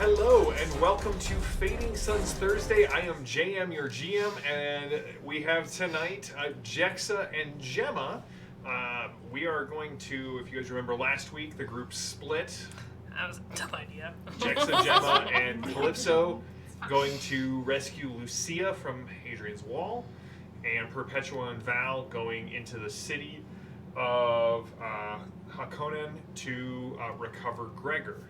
Hello and welcome to Fading Suns Thursday. I am JM, your GM, and we have tonight Jexa and Gemma. We are going to, if you guys remember last week, the group split. That was a dumb idea. Jexa, Gemma, and Calypso going to rescue Lucia from Hadrian's Wall, and Perpetua and Val going into the city of Hakonen to recover Gregor.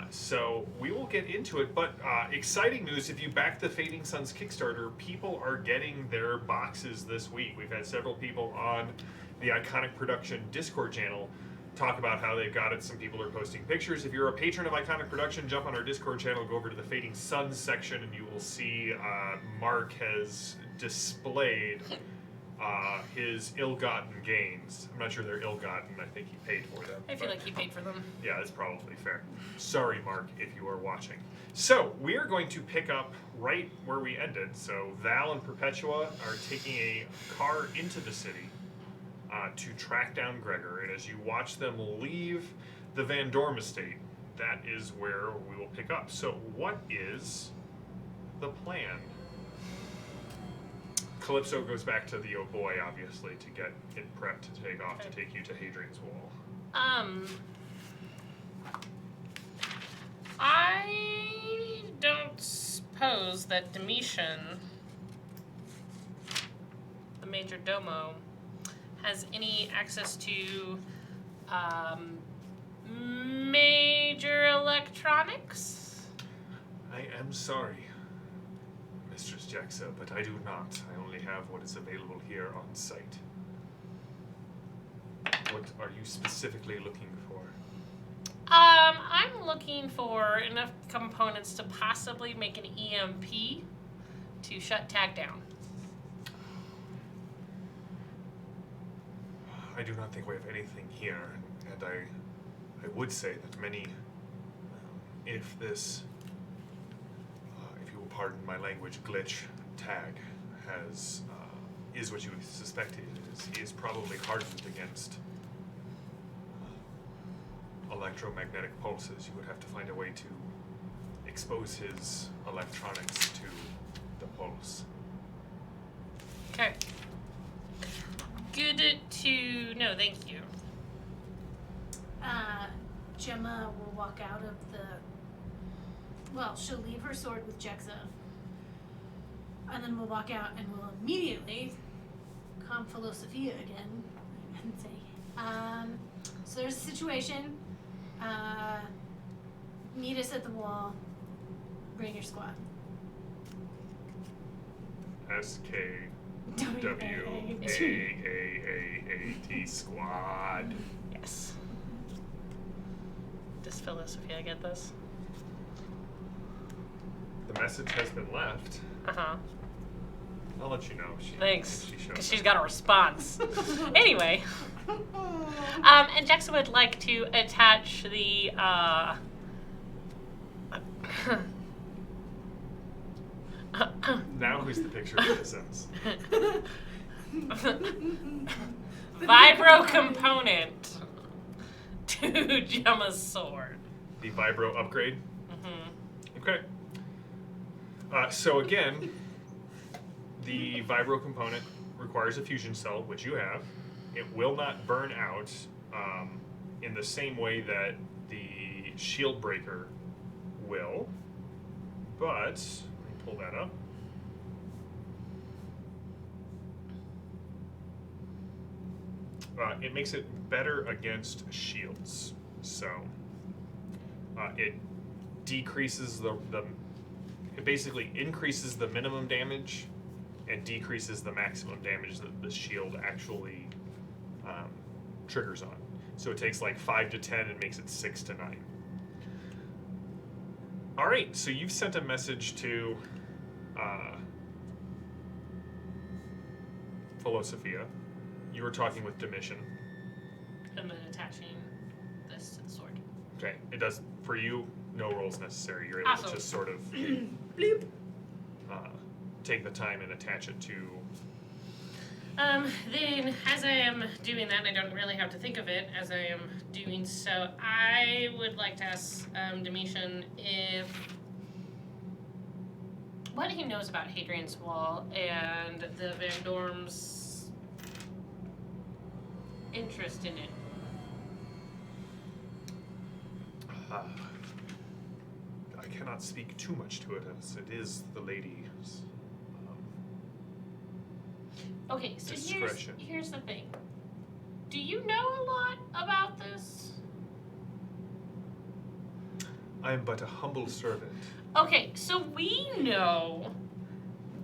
So we will get into it, but exciting news, if you back the Fading Suns Kickstarter, people are getting their boxes this week. We've had several people on the Iconic Production Discord channel talk about how they've got it. Some people are posting pictures. If you're a patron of Iconic Production, jump on our Discord channel, go over to the Fading Suns section, and you will see Mark has displayed his ill-gotten gains. I'm not sure they're ill-gotten. I think he paid for them. I feel like he paid for them. Yeah, that's probably fair. Sorry, Mark, if you are watching. So, we are going to pick up right where we ended. So, Val and Perpetua are taking a car into the city to track down Gregor. And as you watch them leave the Van Dorm estate, that is where we will pick up. So, what is the plan? Calypso goes back to the Oh Boii, obviously, to get it prepped to take off to take you to Hadrian's Wall. I don't suppose that Domitian, the Major Domo, has any access to major electronics? I am sorry, Mistress Jexa, but I do not. I only have what is available here on site. What are you specifically looking for? I'm looking for enough components to possibly make an EMP to shut Tag down. I do not think we have anything here, and I would say that many, if this, if you will pardon my language, glitch tag is what you suspect it is probably hardened against electromagnetic pulses. You would have to find a way to expose his electronics to the pulse. Okay. Good to know, thank you. Gemma will walk out of she'll leave her sword with Jexa. And then we'll walk out and we'll immediately calm Philosophia again and say, so there's a situation. Meet us at the wall. Bring your squad. SKWAAAAT squad. Yes. Does Philosophia get this? The message has been left. Uh-huh. I'll let you know if she, Thanks. if she shows Because up. she's got a response. Anyway. And Jexa would like to attach the, Now who's the picture of innocence? vibro component to Gemma's sword. The vibro upgrade? Mm-hmm. Okay. So again, the vibro component requires a fusion cell, which you have. It will not burn out in the same way that the shield breaker will, but let me pull that up. It makes it better against shields. So it decreases it basically increases the minimum damage and decreases the maximum damage that the shield actually triggers on. So it takes like 5 to 10 and makes it 6 to 9. All right, so you've sent a message to Philosophia. You were talking with Domitian. And then attaching this to the sword. Okay, it does, for you, no rolls necessary. You're able Awesome. to just sort of Bloop. take the time and attach it to Then, as I am doing that, I don't really have to think of it as I am doing so. I would like to ask Domitian what he knows about Hadrian's Wall and the Van Dorm's interest in it. I cannot speak too much to it, as it is the lady's Okay, so discretion. here's the thing. Do you know a lot about this? I am but a humble servant. Okay, so we know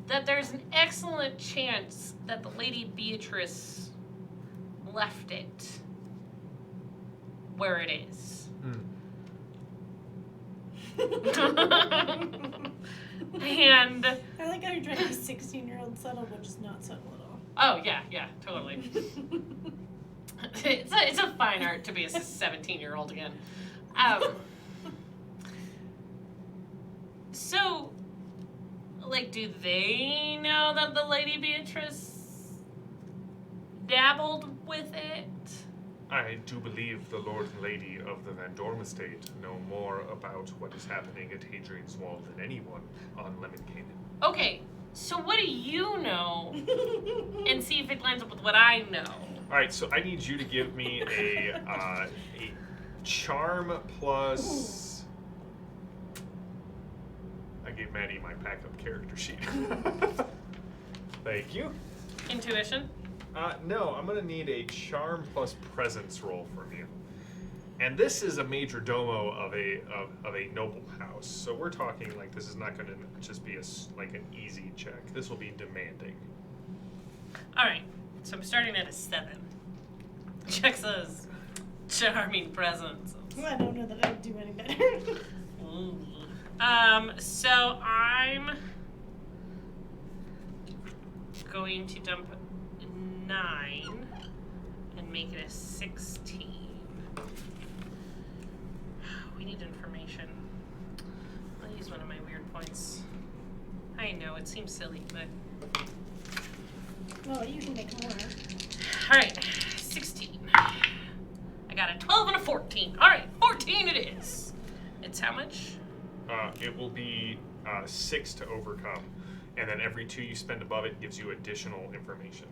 that there's an excellent chance that the Lady Beatrice left it where it is. And I like how you're trying to be 16-year-old subtle, but just not subtle at all. oh yeah, totally. It's a fine art to be a 17-year-old again. So, like, do they know that the Lady Beatrice dabbled with it? I do believe the Lord and Lady of the Van Dorm estate know more about what is happening at Hadrian's Wall than anyone on Lemmincainen. Okay, so what do you know? And see if it lines up with what I know. All right, so I need you to give me a charm plus. I gave Maddie my backup character sheet. Thank you. Intuition? No, I'm gonna need a charm plus presence roll from you. And this is a major domo of a noble house, so we're talking like this is not gonna just be like an easy check. This will be demanding. All right, so I'm starting at a 7. Jexa's charming presence. I don't know that I would do any better. Ooh. So I'm going to dump 9 and make it a 16. We need information. I'll use one of my weird points. I know, it seems silly, but... Well, you can make more. Alright, 16. I got a 12 and a 14. Alright, 14 it is. It's how much? It will be 6 to overcome, and then every 2 you spend above it gives you additional information.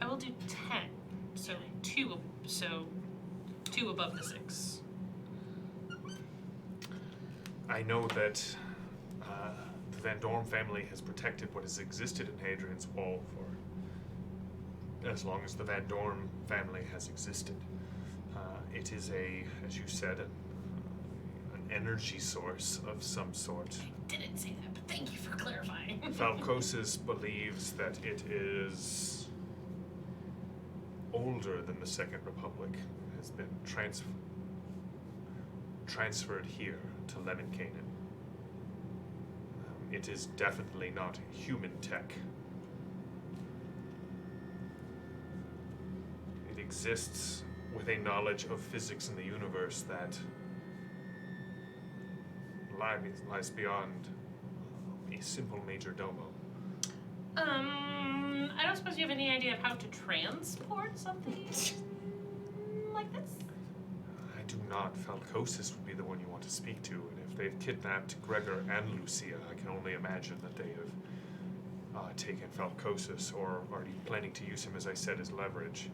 I will do 10. So 2 above the 6. I know that the Van Dorm family has protected what has existed in Hadrian's Wall for as long as the Van Dorm family has existed. It is as you said, an energy source of some sort. I didn't say that, but thank you for clarifying. Falcosis believes that it is older than the Second Republic, has been transferred here to Lemmincainen. It is definitely not human tech. It exists with a knowledge of physics in the universe that lies beyond a simple major domo. I don't suppose you have any idea of how to transport something like this? I do not. Falcosis would be the one you want to speak to, and if they've kidnapped Gregor and Lucia, I can only imagine that they have taken Falcosis, or are planning to use him, as I said, as leverage.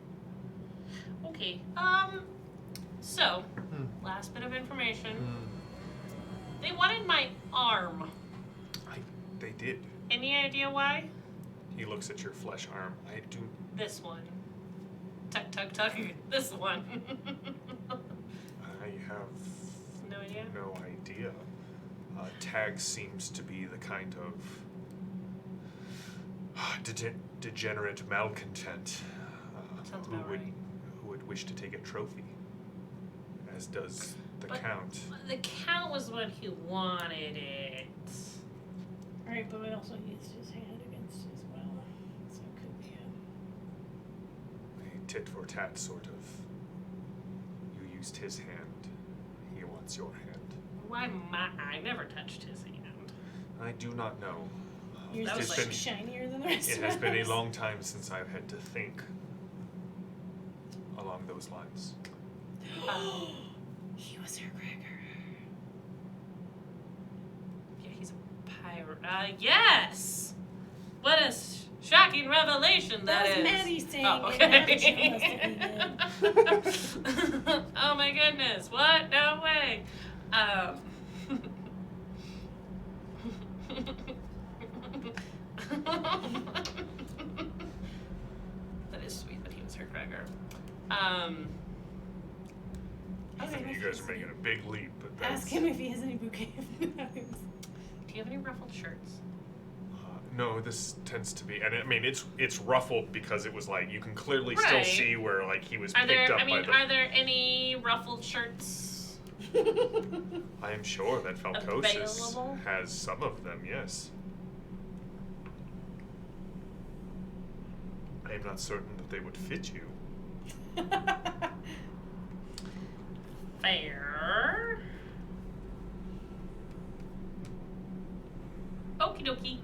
Okay, so, last bit of information. They wanted my arm. They did. Any idea why? He looks at your flesh arm. I do. This one. Tuck, tuck, tuck. This one. I have No idea? no idea. Tag seems to be the kind of degenerate malcontent Sounds who about would right. who would wish to take a trophy, as does the Count. The Count was the one who wanted it. Alright, but we also used his hand against as well. So it could be A tit for tat sort of. You used his hand. He wants your hand. Why I never touched his hand. I do not know. Yours That is was like been- shinier than the rest It of has been a ours. long time since I've had to think along those lines. He was her Gregor. Yeah, he's a pirate. Yes! What a shocking revelation that was is. Maddie saying Oh, it, okay. not Gemma Oh my goodness, what? No way. That is sweet that he was her Gregor. I think you guys are making a big leap, but that's, Ask him if he has any bouquet of knives. Do you have any ruffled shirts? no, this tends to be, and I mean it's ruffled because it was like you can clearly still Right. see where like he was Are picked there? up I mean, by the. are there any ruffled shirts? I am sure that Falcosis Available? has some of them. Yes. I am not certain that they would fit you. Fair. Okie dokie.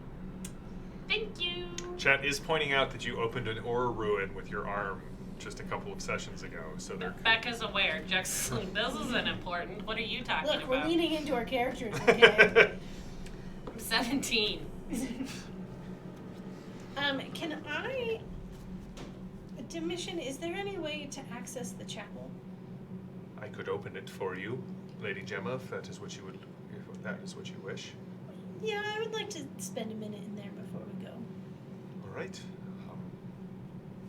Thank you. Chat is pointing out that you opened an ore ruin with your arm just a couple of sessions ago, so they're. Becca's aware. Jexa's like, this isn't important. What are you talking Look, we're about? leaning into our characters, okay? I'm 17. Can I... Demission, is there any way to access the chapel? I could open it for you, Lady Gemma, if that is what you would, if that is what you wish. Yeah, I would like to spend a minute in there before we go. All right.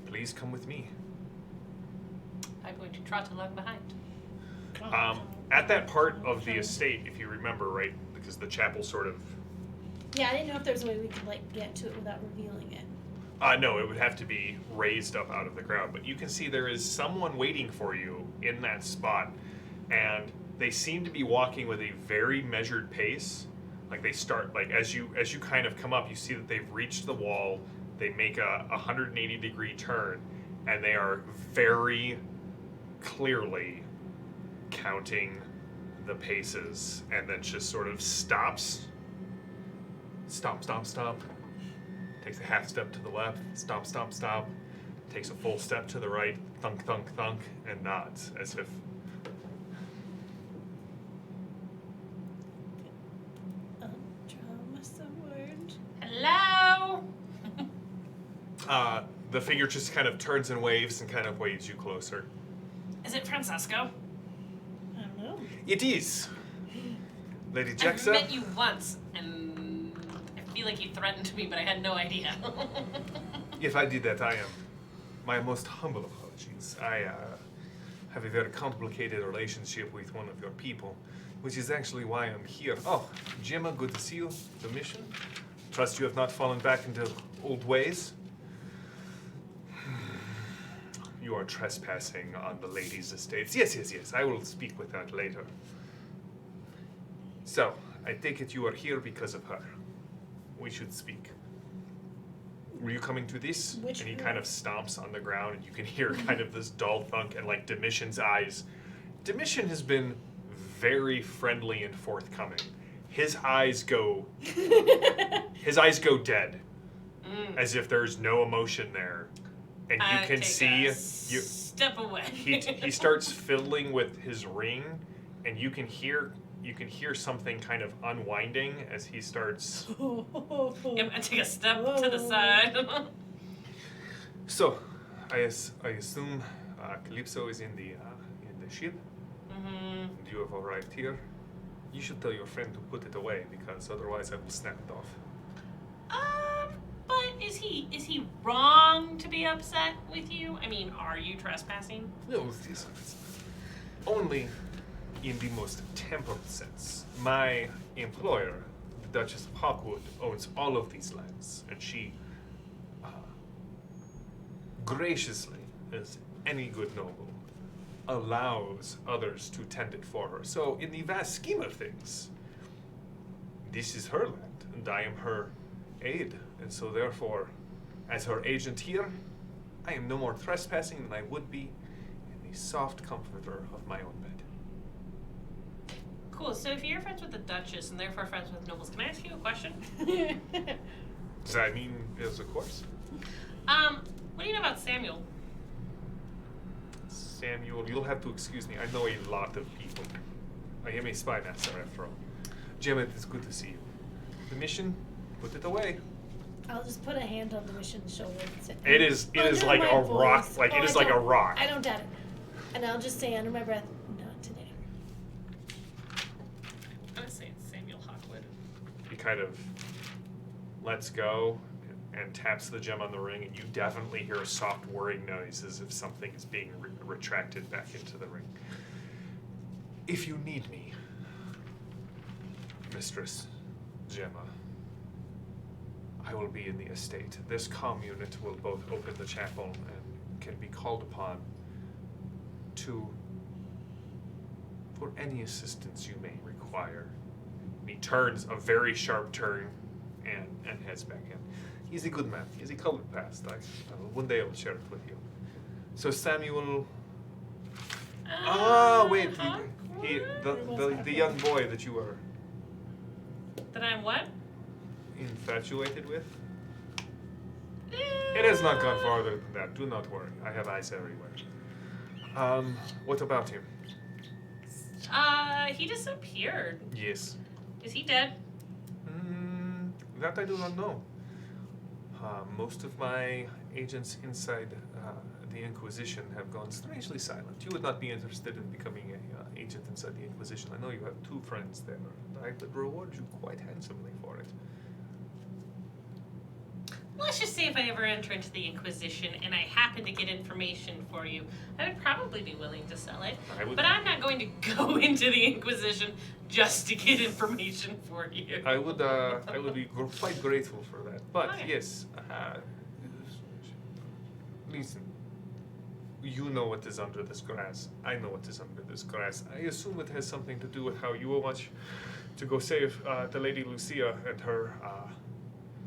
Please come with me. I'm going to trot along behind. At that part of the estate, if you remember, right, because the chapel sort of. Yeah, I didn't know if there was a way we could, like, get to it without revealing it. No, it would have to be raised up out of the ground. But you can see there is someone waiting for you in that spot, and they seem to be walking with a very measured pace. Like they start, like as you kind of come up, you see that they've reached the wall. They make a 180-degree turn, and they are very clearly counting the paces, and then just sort of stops. Stop, stop, stop. Takes a half step to the left, stop, stop, stop. Takes a full step to the right, thunk, thunk, thunk, and nods as if. Drama some word. Hello? The figure just kind of turns and waves and kind of waves you closer. Is it Francesco? I don't know. It is. Lady I've Jexa. met you once, and I feel like you threatened me, but I had no idea. If I did that, I am my most humble apologies. I have a very complicated relationship with one of your people, which is actually why I'm here. Oh, Gemma, good to see you. The mission. Trust you have not fallen back into old ways. You are trespassing on the lady's estates. Yes, yes, yes. I will speak with that later. So, I take it you are here because of her. We should speak. Were you coming to this? Which and he her? kind of stomps on the ground, and you can hear kind of this dull thunk, and like Domitian's eyes. Domitian has been very friendly and forthcoming. His eyes go dead, as if there's no emotion there, and you can Take see a step away. he starts fiddling with his ring, and you can hear something kind of unwinding as he starts. I'm gonna take a step to the side. So, I assume Calypso is in the ship, Mm-hmm. and you have arrived here. You should tell your friend to put it away, because otherwise I will snap it off. But is he wrong to be upset with you? I mean, are you trespassing? No, this is only in the most temporal sense. My employer, the Duchess of Hawkwood, owns all of these lands, and she graciously, as any good noble, allows others to tend it for her. So, in the vast scheme of things, this is her land, and I am her aide. And so, therefore, as her agent here, I am no more trespassing than I would be in the soft comforter of my own bed. Cool. So if you're friends with the Duchess and therefore friends with nobles, can I ask you a question? Does that mean yes, of course? What do you know about Samuel? Samuel, you'll have to excuse me. I know a lot of people. I am a spy master after all. Gemma, it's good to see you. The mission, put it away. I'll just put a hand on the mission's shoulder and say, It is under like my a voice. rock. Like it is like a rock. I don't doubt it. And I'll just say under my breath, not today. I'm gonna say it's Samuel Hawkwood. He kind of lets go and taps the gem on the ring, and you definitely hear a soft whirring noise as if something is being retracted back into the ring. If you need me, Mistress Gemma, I will be in the estate. This comm unit will both open the chapel and can be called upon for any assistance you may require. And he turns a very sharp turn and heads back in. He's a good man. He's a colored past. One day I will share it with you. So Samuel. Wait. The young boy that you were That I'm what? infatuated with. It has not gone farther than that. Do not worry. I have eyes everywhere. What about him? He disappeared. Yes. Is he dead? That I do not know. Most of my agents inside the Inquisition have gone strangely silent. You would not be interested in becoming an agent inside the Inquisition. I know you have 2 friends there. I would reward you quite handsomely for it. Let's just say if I ever enter into the Inquisition and I happen to get information for you, I would probably be willing to sell it. But I'm not going to go into the Inquisition just to get information for you. I would be quite grateful for that. But Okay. yes, listen. You know what is under this grass. I know what is under this grass. I assume it has something to do with how you were much to go save the Lady Lucia and her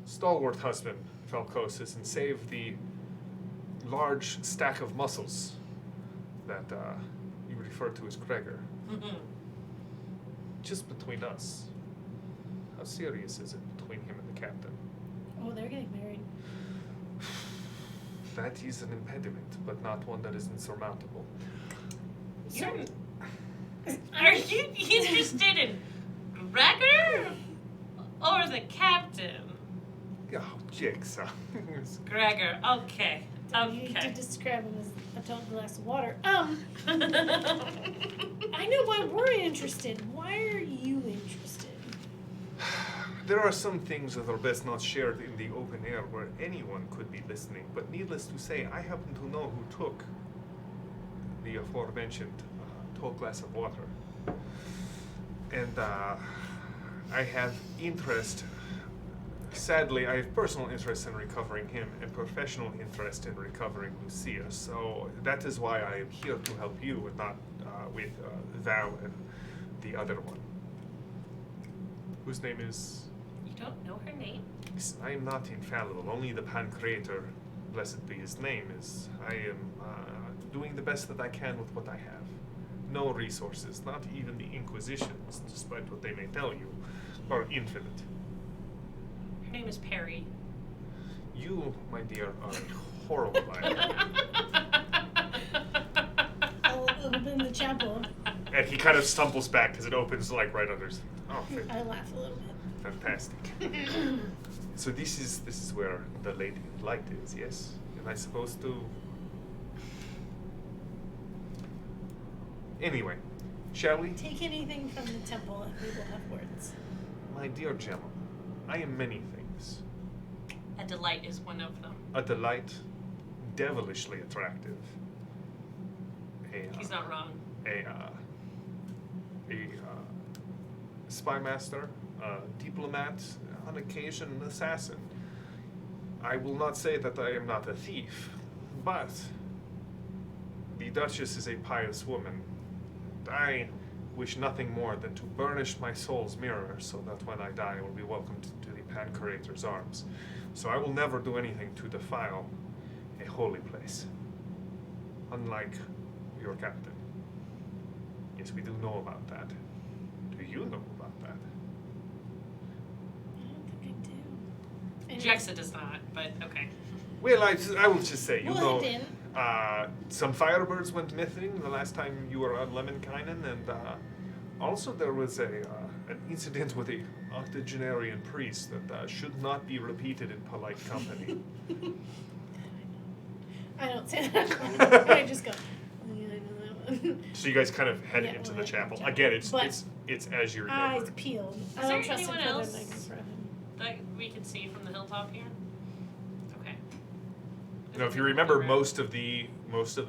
stalwart husband, Falcosis, and save the large stack of muscles that you refer to as Gregor. Mhm. Just between us, how serious is it between him and the captain? Oh, they're getting married. That is an impediment, but not one that is insurmountable. Are you interested in Gregor or the captain? Oh, Jexa. Gregor, okay. You Okay. did describe him as a tall glass of water. I know why we're interested. Why are you interested? There are some things that are best not shared in the open air where anyone could be listening, but needless to say, I happen to know who took the aforementioned tall glass of water. And I have interest. Sadly, I have personal interest in recovering him and professional interest in recovering Lucia. So that is why I am here to help you and not with Val and the other one. Whose name is... You don't know her name? I am not infallible. Only the Pancreator, blessed be his name, is... I am doing the best that I can with what I have. No resources, not even the Inquisitions, despite what they may tell you, are infinite. Her name is Perry. You, my dear, are a horrible liar. I'll open the chapel. And he kind of stumbles back because it opens like right under his... Oh, I laugh a little bit. fantastic. So this is where the Lady of Light is, yes? Am I supposed to... Anyway, shall we? Take anything from the temple and we will have words. My dear Gemma, I am many things. A delight is one of them. A delight, devilishly attractive. He's not wrong. A spy master, a diplomat, on occasion an assassin. I will not say that I am not a thief, but the Duchess is a pious woman. I wish nothing more than to burnish my soul's mirror so that when I die I will be welcomed to the Pancreator's arms. So I will never do anything to defile a holy place. Unlike your captain. Yes, we do know about that. Do you know about that? I don't think I do. Jexa does not, but okay. Well, I will just say, you Well, know, it didn't. some firebirds went missing the last time you were on Lemminkainen, and also there was an incident with a octogenarian priest that should not be repeated in polite company. I don't say that. I just go. Yeah, I know that one. So you guys kind of head Yeah, into we'll the head chapel. into the Again, chapel. it's as you're Eyes going. peeled. I Is don't there trust him anyone further else? than I can throw him. That we can see from the hilltop here? Okay. You know, if you remember, most of the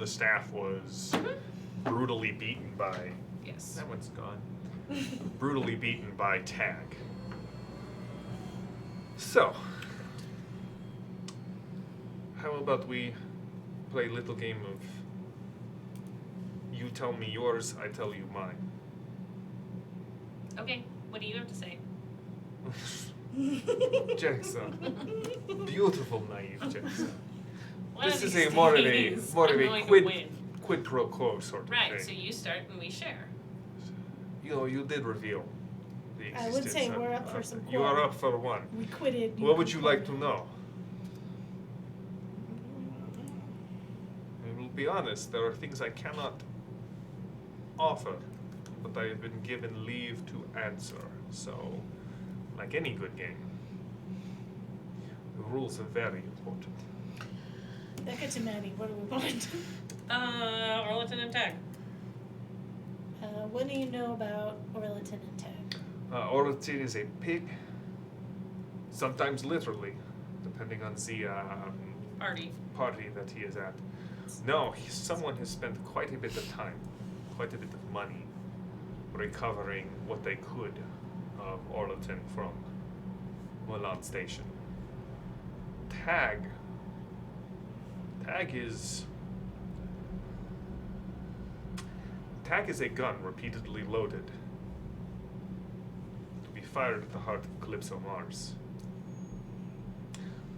staff was Mhm. brutally beaten by. Yes. That one's gone. Brutally beaten by Tag. So, how about we play a little game of you tell me yours, I tell you mine. Okay, what do you have to say? Jexa. Beautiful, naive Jexa. One This of is these a more of a days, more I'm of a going to quid win. quid pro quo sort of Right, so thing. you start and we share. You know, you did reveal the I existence would say of, we're up for some You are quarrel. up for one. We quitted. What would you like to know? I will be honest, there are things I cannot offer, but I have been given leave to answer. So, like any good game, the rules are very important. Becca to Maddie, what do we want? Orleton and Tag. What do you know about Orleton and Tag? Orleton is a pig, sometimes literally, depending on the Party. party that he is at. No, he's someone who spent quite a bit of time, quite a bit of money, recovering what they could of Orleton from Milan Station. Tag is a gun repeatedly loaded to be fired at the heart of Calypso Mars.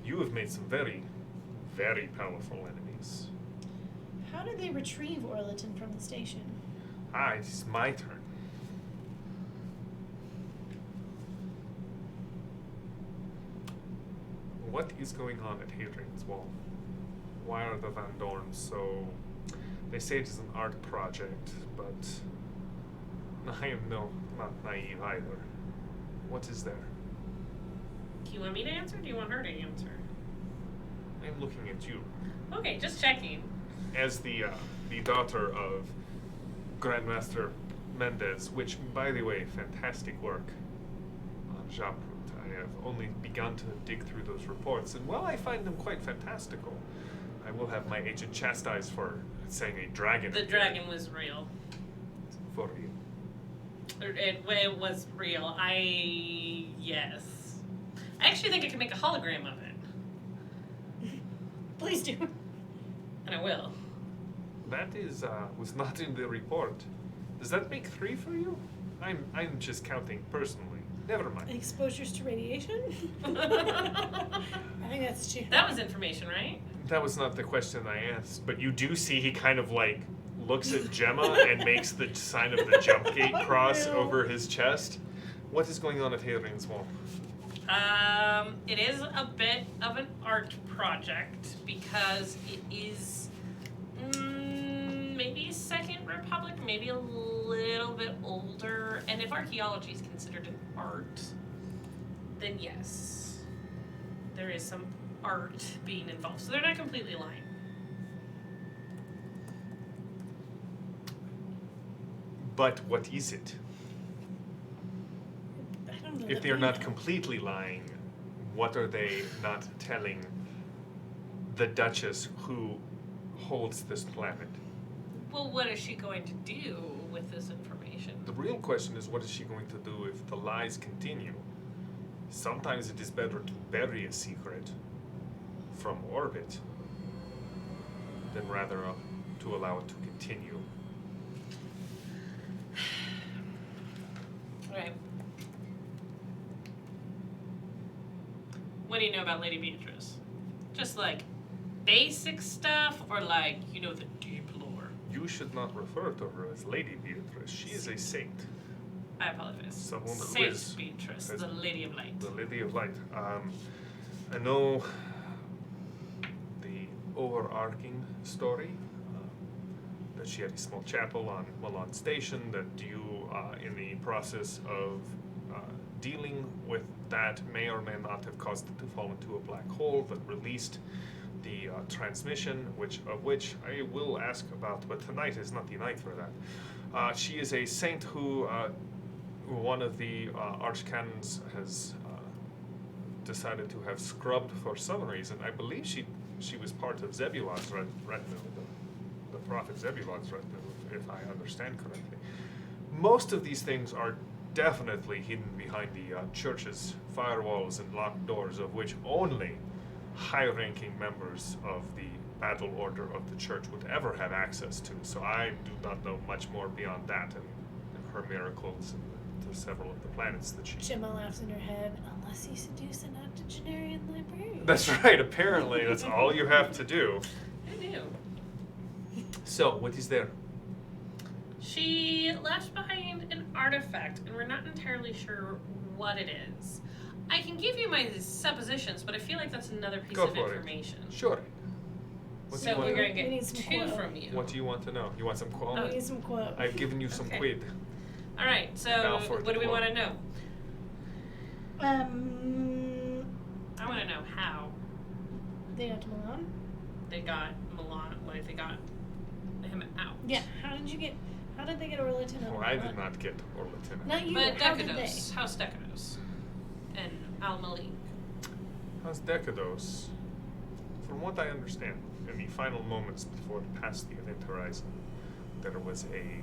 You have made some very, very powerful enemies. How did they retrieve Orleton from the station? It's my turn. What is going on at Hadrian's Wall? Why are the Van Dorns so... They say it is an art project, but I am not naive either. What is there? Do you want me to answer or do you want her to answer? I am looking at you. Okay, just checking. As the daughter of Grandmaster Mendez, which, by the way, fantastic work on Japrut. I have only begun to dig through those reports, and while I find them quite fantastical, I will have my agent chastised for saying a dragon. The appeared. dragon was real. For you. It was real. Yes. I actually think I can make a hologram of it. Please do. And I will. That is was not in the report. Does that make 3 for you? I'm just counting personally. Never mind. Exposures to radiation? I think that's 2. That was information, right? That was not the question I asked, but you do see he kind of like looks at Gemma and makes the sign of the jump gate cross No. over his chest. What is going on at Hadrian's Wall? It is a bit of an art project because it is maybe Second Republic, maybe a little bit older. And if archaeology is considered an art, then yes, there is some art being involved. So they're not completely lying. But what is it? I don't know. If that they're we not know. completely lying, what are they not telling the Duchess who holds this planet? Well, what is she going to do with this information? The real question is, what is she going to do if the lies continue? Sometimes it is better to bury a secret from orbit than rather to allow it to continue. Right. What do you know about Lady Beatrice? Just like basic stuff, or like, you know, the deep lore? You should not refer to her as Lady Beatrice. She is a saint, I apologize. Someone who Saint is- Beatrice, is- the Lady of Light. the Lady of Light. I know the overarching story, that she had a small chapel on Milan Station, that you, in the process of dealing with that, may or may not have caused it to fall into a black hole that released the transmission, which I will ask about, but tonight is not the night for that. She is a saint who one of the archcanons has decided to have scrubbed for some reason. I believe she was part of Zebulon's retinue, the prophet Zebulon's retinue, if I understand correctly. Most of these things are definitely hidden behind the church's firewalls and locked doors, of which only high-ranking members of the battle order of the church would ever have access to. So I do not know much more beyond that and her miracles and the several of the planets that she... Gemma laughs in her head, unless you seduce an octogenarian librarian. That's right, apparently that's all you have to do. I do. So, what is there? She left behind an artifact, and we're not entirely sure what it is. I can give you my suppositions, but I feel like that's another piece of information. Sure. What do you So want we're going We to need get some 2 quote. from you. What do you want to know? You want some quote? We need some quote. I've given you some Okay. quid. All right, so Now for what the do we quote. want to know? I want to know how They got to Milan? they got Milan, like they got him out. Yeah, how did they get Orlatin out of Or I Milan? did not get Orlatin. Not you, But how did they? Decados, House Decados, and Al Malik. How's Decados? From what I understand, in the final moments before it passed the event horizon, there was a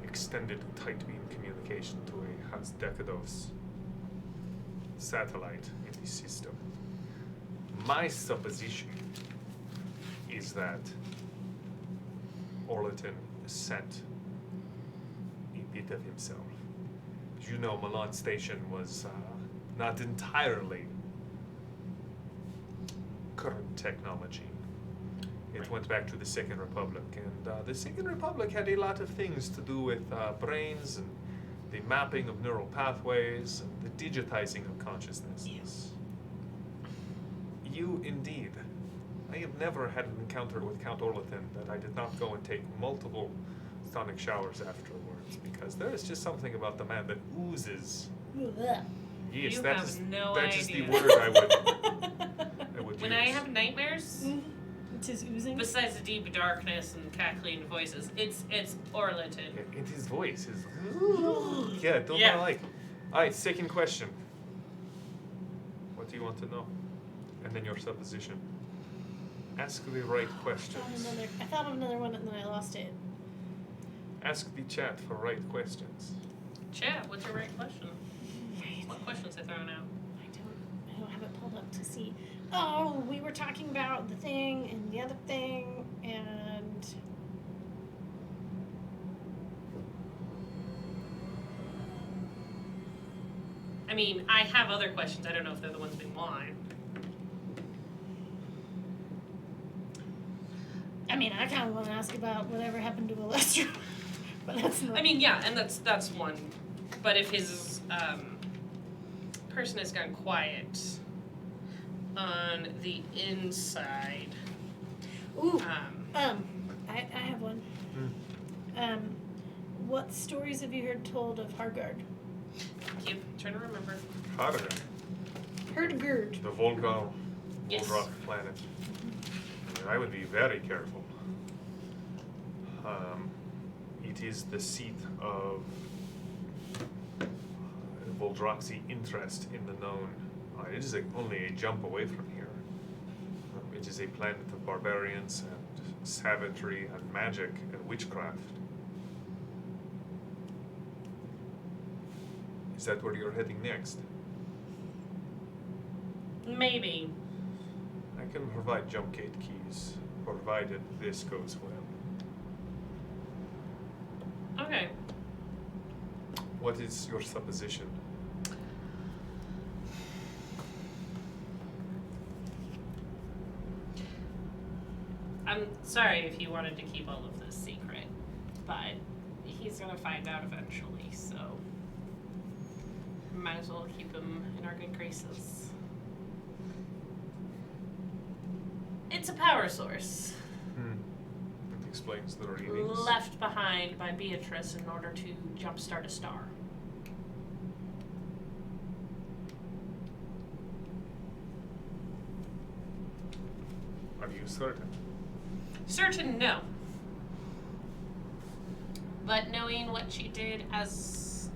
extended tight beam communication to a House Decados satellite in the system. My supposition is that Orlatin sent a bit of himself. As you know, Milan Station was not entirely current technology. It went back to the Second Republic, and the Second Republic had a lot of things to do with brains and the mapping of neural pathways and the digitizing of consciousness. Yes. You indeed. I have never had an encounter with Count Orlatin that I did not go and take multiple sonic showers afterwards, because there is just something about the man that oozes. Blech. Yes, You that have is no that is the idea. word I would When use. I have nightmares, It's his oozing. besides the deep darkness and cackling voices, it's Orlatin. In his voice, his yeah, don't Yeah. I like. Alright, second question. What do you want to know? And then your supposition. Ask the right questions. I thought of another one and then I lost it. Ask the chat for right questions. Chat, what's your right question? What questions are thrown out? I don't have it pulled up to see. Oh, we were talking about the thing and the other thing and I mean, I have other questions. I don't know if they're the ones we want. I mean, I kind of want to ask about whatever happened to Alestro, but that's not. I mean, yeah, and that's one. But if his person has gone quiet on the inside, Ooh. I have one. What stories have you heard told of Hargard? thank you. I'm trying to remember. Harder. Herdgerd. The Volga, Yes. Volrock planet. I would be very careful. It is the seat of Voldroxy interest in the known. It is only a jump away from here. It is a planet of barbarians and savagery and magic and witchcraft. Is that where you're heading next? Maybe. I can provide jump gate keys, provided this goes well. Okay. What is your supposition? I'm sorry if you wanted to keep all of this secret, but he's gonna find out eventually, so might as well keep him in our good graces. It's a power source That explains the readings. left behind by Beatrice in order to jumpstart a star. Are you certain? Certain, no. But knowing what she did as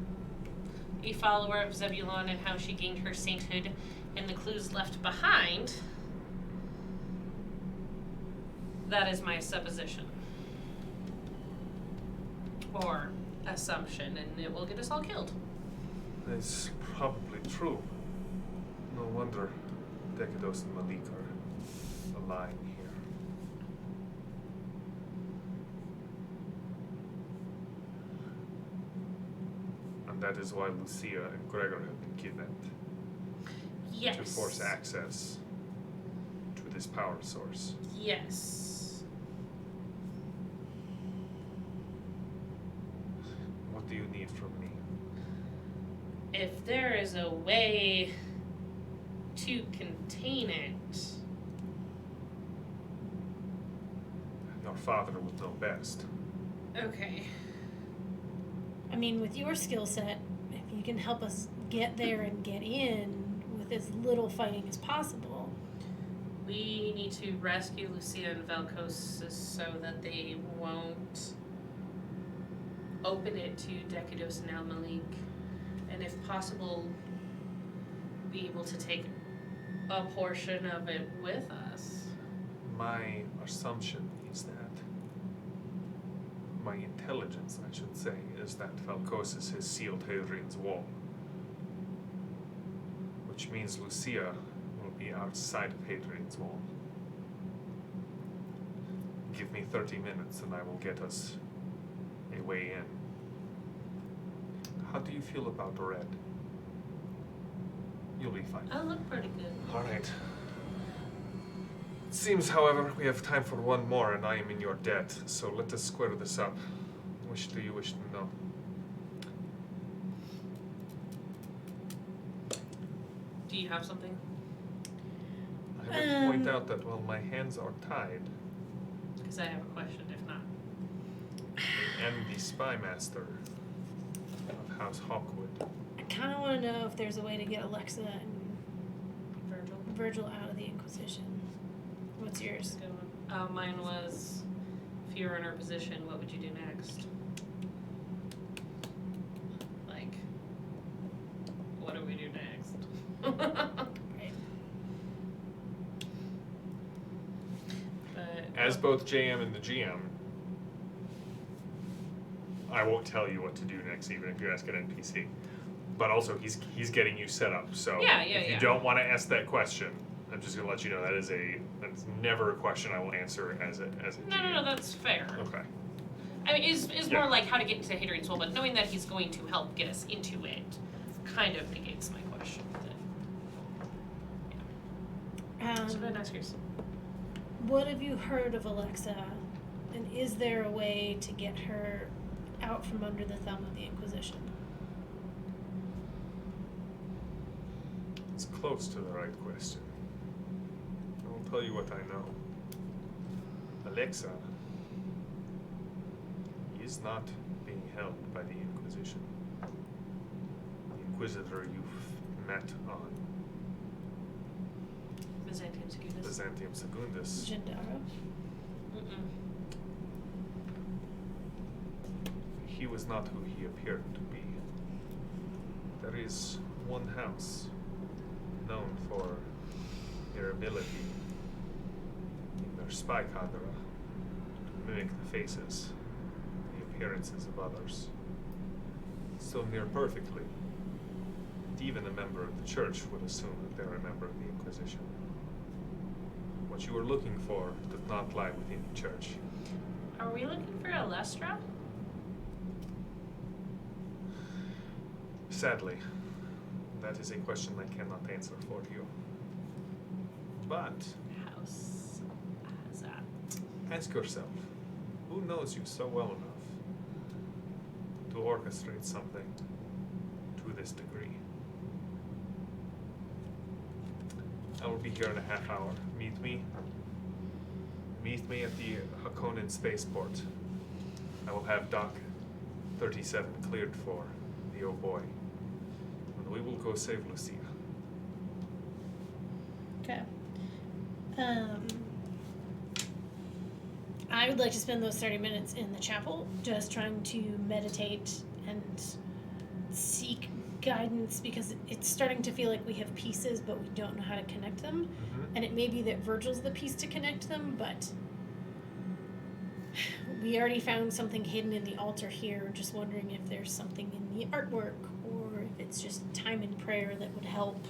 a follower of Zebulon and how she gained her sainthood and the clues left behind, that is my supposition. Or assumption, and it will get us all killed. It's probably true. No wonder Decados and Malik are aligned here. And that is why Lucia and Gregor have been kidnapped. Yes. To force access to this power source. Yes. What do you need from me? If there is a way to contain it, Your father would know best. okay. I mean, with your skill set, if you can help us get there and get in with as little fighting as possible. We need to rescue Lucia and Valcosis so that they won't open it to Decados and Al-Malik, and if possible, be able to take a portion of it with us. My assumption is that my intelligence, I should say, is that Valcosis has sealed Hadrian's wall. Which means Lucia will be outside of Hadrian's wall. Give me 30 minutes and I will get us a way in. How do you feel about red? You'll be fine. I look pretty good. Alright. It seems, however, we have time for one more and I am in your debt, so let us square this up. Which do you wish to know? Do you have something? I would point out that while my hands are tied, Because I have a question, if not. I am the spy master of House Hawkwood. I kind of want to know if there's a way to get Alexa and Virgil? Virgil out of the Inquisition. What's yours? Good one. Mine was, if you were in her position, what would you do next? Like, what do we do next? Right. But As both JM and the GM, I won't tell you what to do next, even if you ask an NPC. But also, he's getting you set up. So if you don't want to ask that question, I'm just gonna let you know that's never a question I will answer as a GM. No, that's fair. Okay. I mean, is more like how to get into Hadrian's Wall, but knowing that he's going to help get us into it kind of negates my question. So go ahead and ask yours. What have you heard of Alexa? And is there a way to get her out from under the thumb of the Inquisition? It's close to the right question. I will tell you what I know. Alexa is not being held by the Inquisition. The Inquisitor you've met on Byzantium Secundus. Byzantium Secundus Gendaro? he was not who he appeared to be. There is one house known for their ability in their spy cadre to mimic the faces, the appearances of others, so near perfectly that even a member of the church would assume that they're a member of the Inquisition. What you were looking for does not lie within the church. Are we looking for Alestra? Sadly, that is a question I cannot answer for you. But House Azat. ask yourself, who knows you so well enough to orchestrate something to this degree? I will be here in a half hour. Meet me beneath me at the Hakonin spaceport. I will have Dock 37 cleared for the Oh Boii. And we will go save Lucia. Okay. I would like to spend those 30 minutes in the chapel just trying to meditate and seek guidance, because it's starting to feel like we have pieces but we don't know how to connect them. Mm-hmm. And it may be that Virgil's the piece to connect them, but we already found something hidden in the altar here. Just wondering if there's something in the artwork or if it's just time and prayer that would help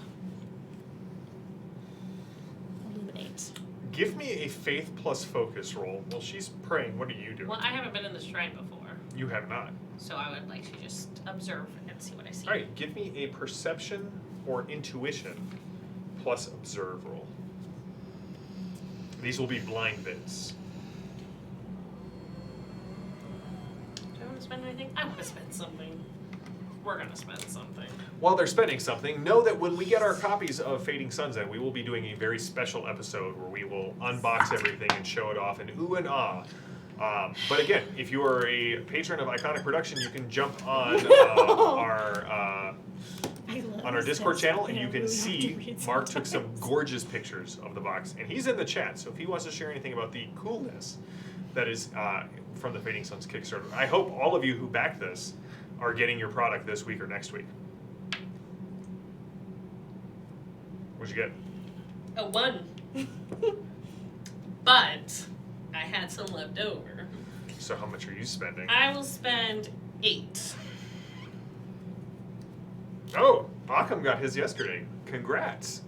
illuminate. Give me a faith plus focus roll. While she's praying, what are you doing? Well, I haven't been in the shrine before, You have not. so I would like to just observe and see what I see. Alright, give me a perception or intuition plus observe roll. These will be blind bits. Do I want to spend anything? I want to spend something. We're gonna spend something. While they're spending something, know that when we get our copies of Fading Sunset, we will be doing a very special episode where we will unbox everything and show it off and ooh and ah. But again, if you are a patron of Iconic Production, you can jump on our Discord channel, and you can see Mark took some gorgeous pictures of the box, and he's in the chat. So if he wants to share anything about the coolness that is from the Fading Suns Kickstarter, I hope all of you who back this are getting your product this week or next week. What'd you get? A 1. But I had some left over. So how much are you spending? I will spend 8. Oh, Occam got his yesterday. Congrats.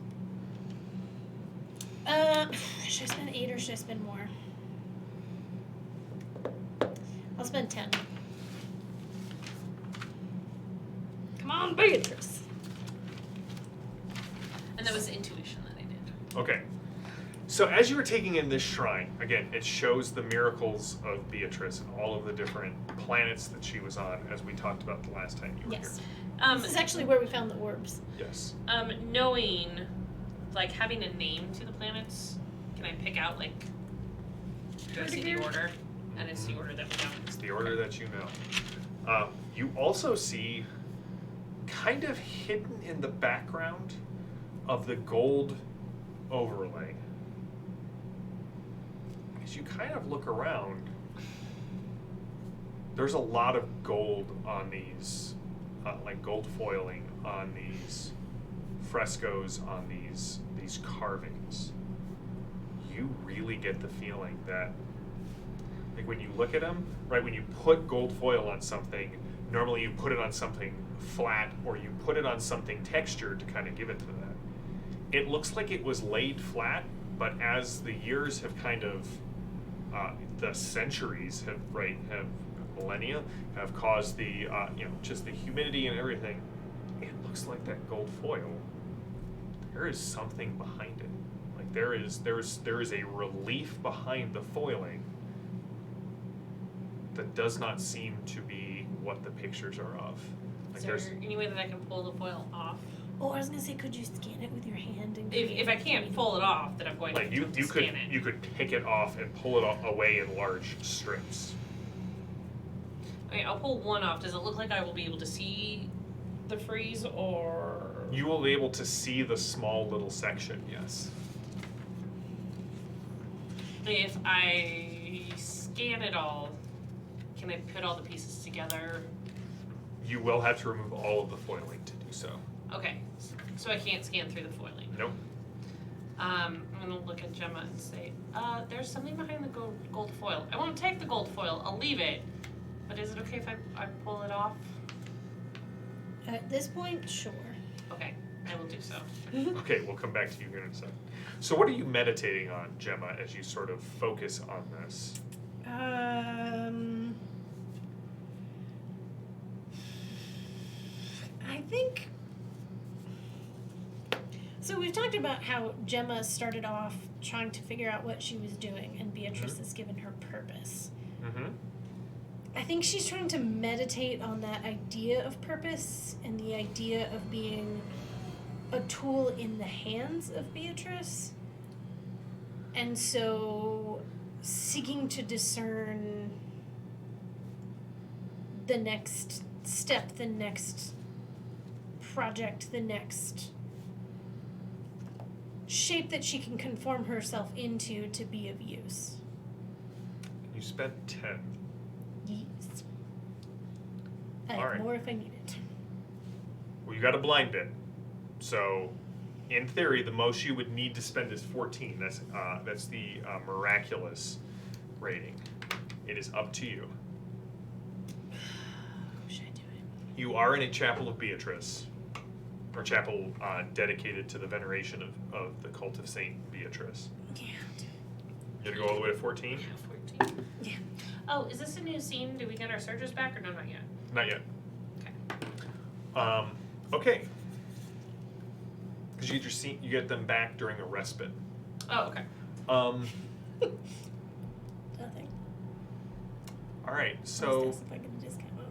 Should I spend 8 or should I spend more? I'll spend 10. Come on, Beatrice. And that was intuition that I did. Okay. So as you were taking in this shrine, again, it shows the miracles of Beatrice and all of the different planets that she was on, as we talked about the last time you were Yes. here. This is actually where we found the orbs. Yes. Knowing, like, having a name to the planets, can I pick out, like, do I see the order? And it's the order that we know. It's the order that you know. You also see, kind of hidden in the background of the gold overlay, as you kind of look around, there's a lot of gold on these, like gold foiling on these frescoes, on these carvings. You really get the feeling that, like when you look at them, right, when you put gold foil on something, normally you put it on something flat or you put it on something textured to kind of give it to that. It looks like it was laid flat, but as the years have kind of, the centuries have millennia have caused the, just the humidity and everything, it looks like that gold foil, there is something behind it. Like there is a relief behind the foiling that does not seem to be what the pictures are of. Like Is there any way that I can pull the foil off? Oh, I was gonna say, could you scan it with your hand? And If I can't pull it off, then I'm going like to you scan it. could pick it off and pull it away in large strips. Okay, I'll pull one off. Does it look like I will be able to see the frieze, or? You will be able to see the small little section, yes. If I scan it all, can I put all the pieces together? You will have to remove all of the foiling to do so. Okay, so I can't scan through the foiling. Nope. I'm gonna look at Gemma and say, there's something behind the gold foil. I won't take the gold foil, I'll leave it. But is it okay if I pull it off? At this point, sure. Okay, I will do so. Okay, we'll come back to you here in a second. So what are you meditating on, Gemma, as you sort of focus on this? I think. So we've talked about how Gemma started off trying to figure out what she was doing, and Beatrice has given her purpose. Mm-hmm. I think she's trying to meditate on that idea of purpose and the idea of being a tool in the hands of Beatrice. And so seeking to discern the next step, the next project, the next shape that she can conform herself into to be of use. You spent 10. Yes. I All have right. more if I need it. Well, you got a blind bit. So, in theory, the most you would need to spend is 14. That's the miraculous rating. It is up to you. Should I do it? You are in a chapel of Beatrice, or chapel dedicated to the veneration of the cult of Saint Beatrice. Yeah. You gonna go all the way to 14? 14. Yeah. Oh, is this a new scene? Do we get our surges back or no, not yet? Not yet. Okay. Okay. Because you get them back during a respite. Oh, okay. Nothing. All right. I So. was if I get a discount on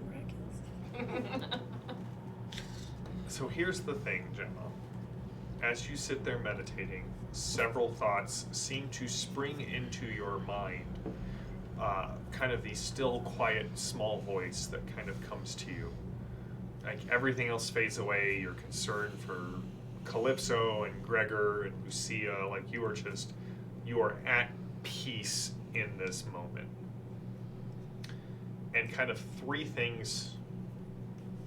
miraculous. So here's the thing, Gemma. As you sit there meditating, several thoughts seem to spring into your mind. Kind of the still, quiet, small voice that kind of comes to you. Like everything else fades away. You're concerned for Calypso and Gregor and Lucia. Like you are at peace in this moment. And kind of three things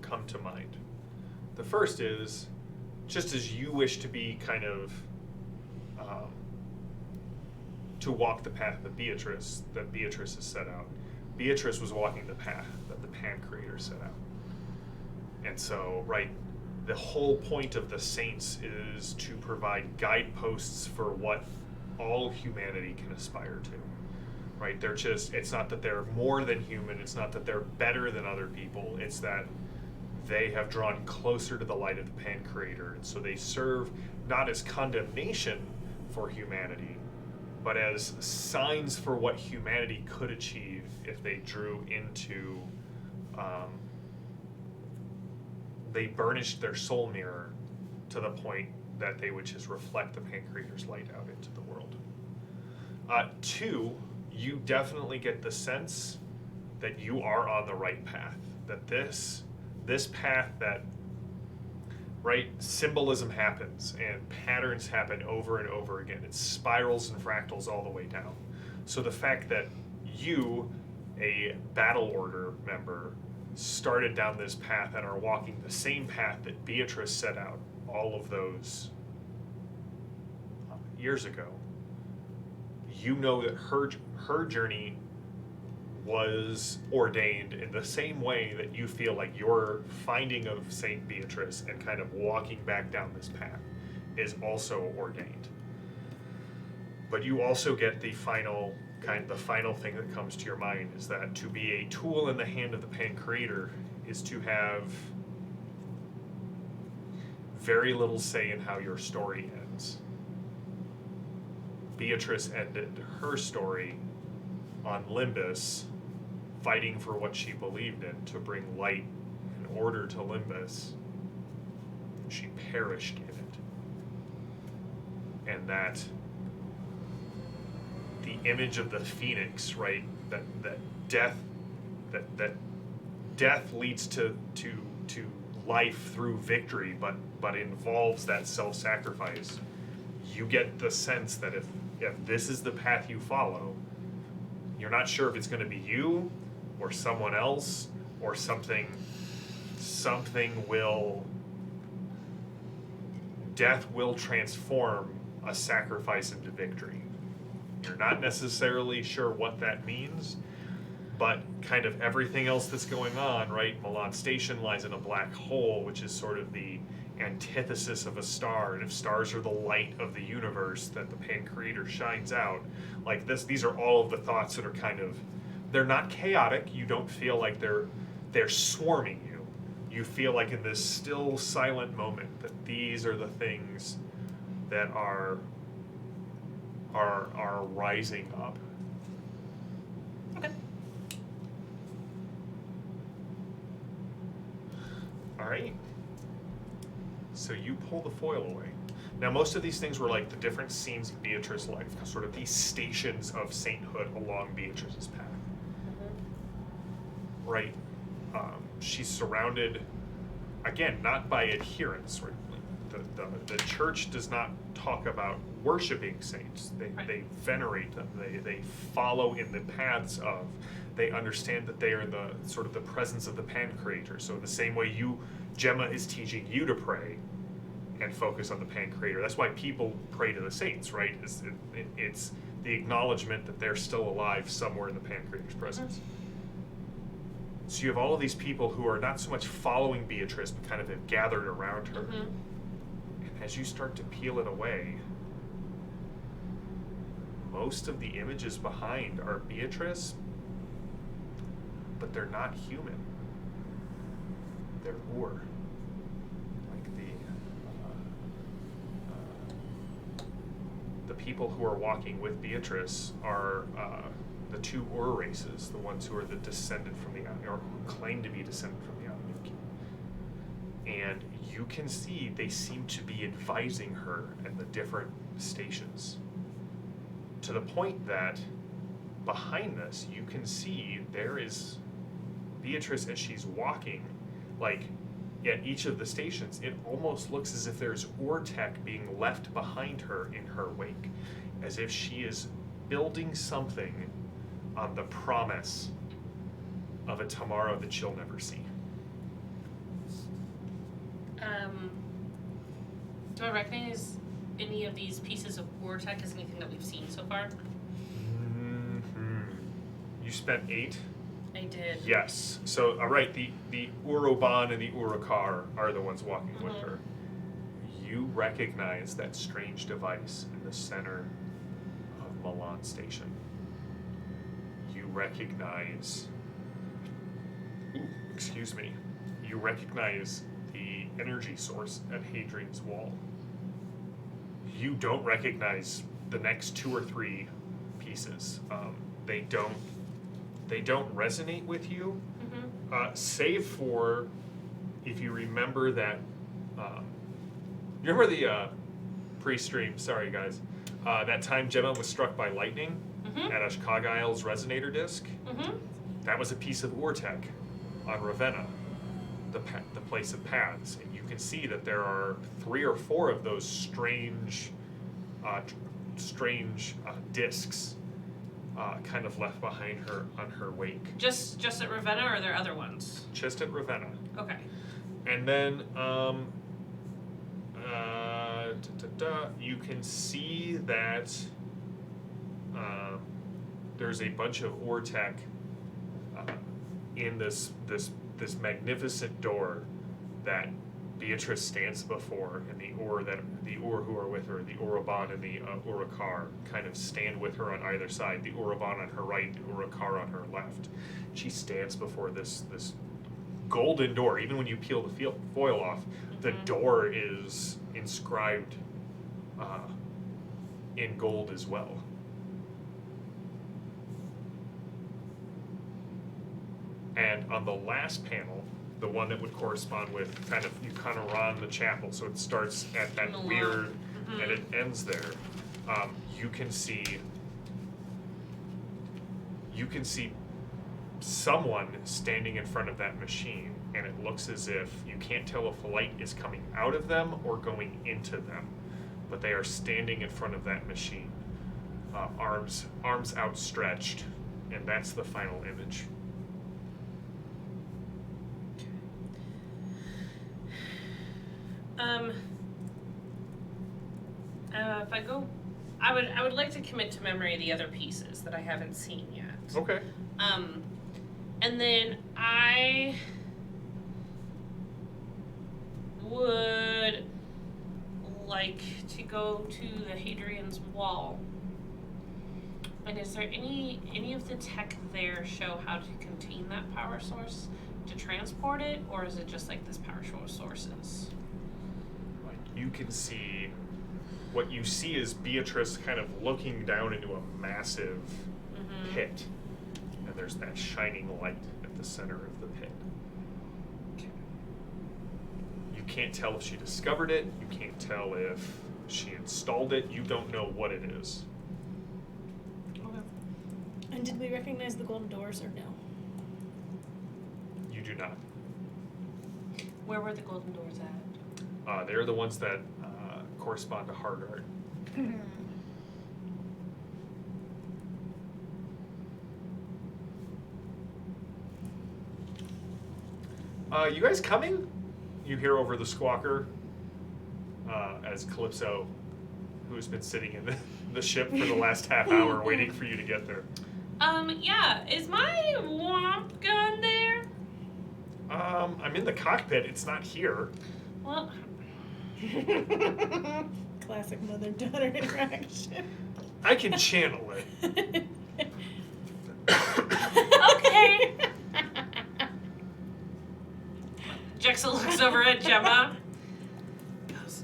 come to mind. The first is, just as you wish to be kind of, to walk the path that Beatrice has set out. Beatrice was walking the path that the Pan Creator set out. And so, right, the whole point of the saints is to provide guideposts for what all humanity can aspire to. Right? It's not that they're more than human, it's not that they're better than other people, it's that they have drawn closer to the light of the Pan Creator, and so they serve not as condemnation for humanity, but as signs for what humanity could achieve if they drew into, they burnished their soul mirror to the point that they would just reflect the Pan Creator's light out into the world. 2, you definitely get the sense that you are on the right path, that this path that, right, symbolism happens and patterns happen over and over again. It spirals and fractals all the way down. So the fact that you, a Battle Order member, started down this path and are walking the same path that Beatrice set out all of those years ago, you know that her journey was ordained in the same way that you feel like your finding of Saint Beatrice and kind of walking back down this path is also ordained. But you also get the final thing that comes to your mind is that to be a tool in the hand of the Pan Creator is to have very little say in how your story ends. Beatrice ended her story on Limbus, fighting for what she believed in to bring light and order to Limbus. She perished in it. And that the image of the phoenix, right, that death leads to life through victory, but involves that self-sacrifice. You get the sense that if this is the path you follow, you're not sure if it's going to be you or someone else or something will, death will transform a sacrifice into victory. You're not necessarily sure what that means, but kind of everything else that's going on, right? Milan Station lies in a black hole, which is sort of the antithesis of a star, and if stars are the light of the universe that the Pan Creator shines out, like this, these are all of the thoughts that are kind of, they're not chaotic. You don't feel like they're swarming you. You feel like in this still silent moment that these are the things that are rising up. Okay. All right. So you pull the foil away. Now, most of these things were like the different scenes of Beatrice's life, sort of these stations of sainthood along Beatrice's path. Right? She's surrounded, again, not by adherents. Right? The church does not talk about worshiping saints. They venerate them. They follow in the paths of. They understand that they are the sort of the presence of the Pancreator. So in the same way Gemma is teaching you to pray and focus on the Pancreator. That's why people pray to the saints, right? It's the acknowledgement that they're still alive somewhere in the Pancreator's presence. So you have all of these people who are not so much following Beatrice, but kind of have gathered around her. And as you start to peel it away, most of the images behind are Beatrice, but they're not human. They're Ur. Like the people who are walking with Beatrice are the two Ur races, the ones who are the descendant from the or who claim to be descendant from the Anunnaki. And you can see they seem to be advising her at the different stations. To the point that behind this, you can see there is Beatrice as she's walking, like at each of the stations, it almost looks as if there's Ur-Tech being left behind her in her wake, as if she is building something on the promise of a tomorrow that she'll never see. Do I recognize any of these pieces of Ur-Tech as anything that we've seen so far? You spent 8? I did. Yes. So, all right, the Uroban and the Urukar are the ones walking with her. You recognize that strange device in the center of Milan Station. You recognize... You recognize the energy source at Hadrian's Wall. You don't recognize the next 2 or 3 pieces. They don't resonate with you, save for if you remember that. You remember the pre-stream? Sorry, guys. That time Gemma was struck by lightning at Ashkagile's resonator disc. That was a piece of Ur-Tech on Ravenna, the place of paths, and you can see that there are 3 or 4 of those strange discs. Kind of left behind her on her wake. Just at Ravenna, or are there other ones? Just at Ravenna. Okay. And then you can see that there's a bunch of Ur-Tech in this magnificent door that Beatrice stands before, and the Ur who are with her, the Uroban and the Urukar, kind of stand with her on either side. The Uroban on her right, the Urukar on her left. She stands before this golden door. Even when you peel the foil off, the door is inscribed in gold as well. And on the last panel, the one that would correspond with you kind of run the chapel, so it starts at that weird and it ends there. You can see someone standing in front of that machine, and it looks as if you can't tell if light is coming out of them or going into them, but they are standing in front of that machine, arms outstretched, and that's the final image. If I go, I would like to commit to memory the other pieces that I haven't seen yet. Okay. And then I would like to go to the Hadrian's Wall. And is there any of the tech there show how to contain that power source to transport it, or is it just like this power source is? You can see, what you see is Beatrice kind of looking down into a massive pit, and there's that shining light at the center of the pit. You can't tell if she discovered it, you can't tell if She installed it. You don't know what it is. And did we recognize the golden doors or no? You do not. Where were the golden doors at? They're the ones that correspond to hard art. You guys coming? You hear over the squawker as Calypso, who has been sitting in the ship for the last half hour waiting for you to get there. Yeah, is my womp gun there? I'm in the cockpit. It's not here. Well, Classic mother-daughter interaction. I can channel it. okay. Jexa looks over at Gemma. Goes,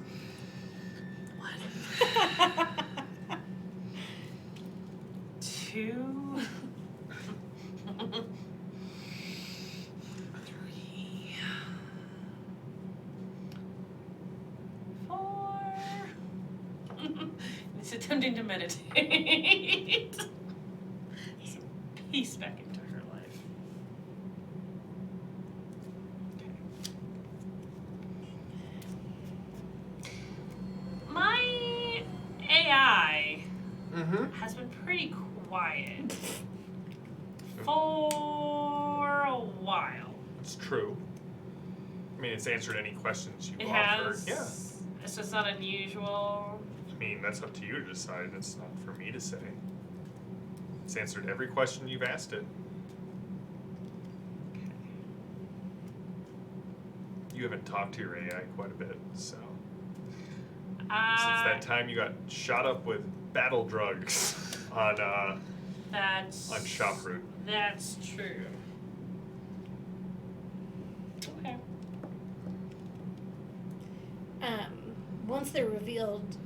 1, 2, 3, 4. It's attempting to meditate. Some peace back into her life. My AI has been pretty quiet for a while. It's true. I mean, it's answered any questions you It offered. has. Yeah. It's just not unusual. I mean, that's up to you to decide. It's not for me to say. It's answered every question you've asked it. You haven't talked to your AI quite a bit, so. Since that time you got shot up with battle drugs on shop route. That's true. Okay. Once they're revealed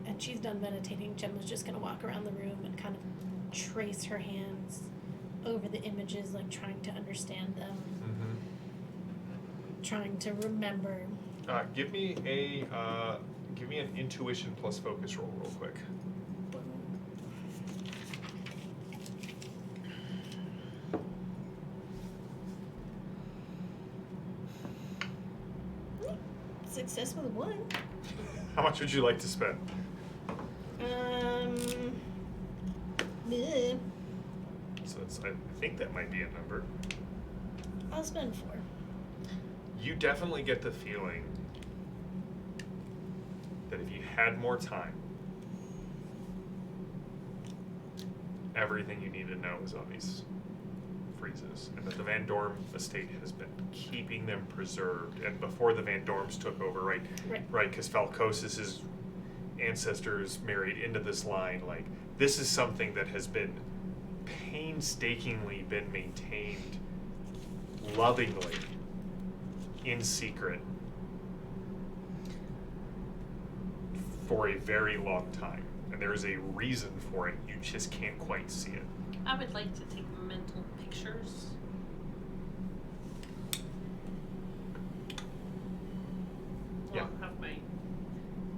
and she's done meditating, Gemma's just gonna walk around the room and kind of trace her hands over the images, like trying to understand them, trying to remember. Give me an intuition plus focus roll real quick. Success with 1. How much would you like to spend? Bleh. So I think that might be a number. I'll spend 4. You definitely get the feeling that if you had more time, everything you need to know is on these freezes, and that the Van Dorm estate has been keeping them preserved. And before the Van Dorms took over, right, because Falcosis' ancestors married into this line, like, this is something that has been painstakingly been maintained lovingly in secret for a very long time, and there is a reason for it. You just can't quite see it. I would like to take mental pictures. Yeah. Well, have my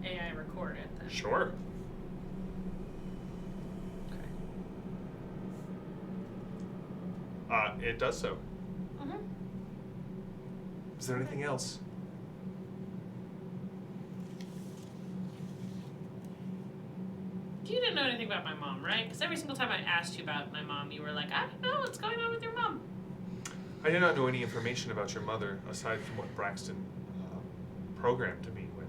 AI record it then. Sure. Okay. It does so. Mm-hmm. Is there anything else? You didn't know anything about my mom, right? Because every single time I asked you about my mom, you were like, I don't know what's going on with your mom. I did not know any information about your mother aside from what Braxton programmed me with.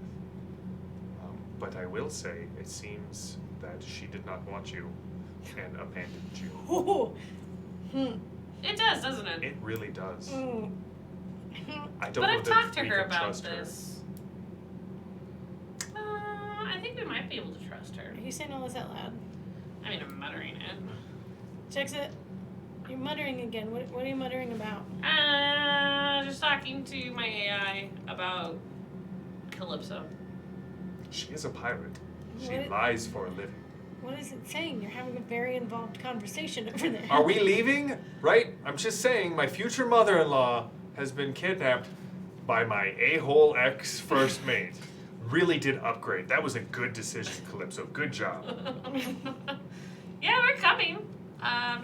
But I will say, it seems that she did not want you and abandoned you. Oh. It does, doesn't it? It really does. Mm. I don't But know I've that talked to we her can about trust her. this. I think we might be able to trust her. Are you saying all this out loud? I mean, I'm muttering it. Jexa, you're muttering again. What are you muttering about? Just talking to my AI about Calypso. She is a pirate. She What? lies for a living. What is it saying? You're having a very involved conversation over there. Are we leaving? Right? I'm just saying, my future mother-in-law has been kidnapped by my a-hole ex-first mate. really did upgrade. That was a good decision, Calypso. Good job. Yeah, we're coming.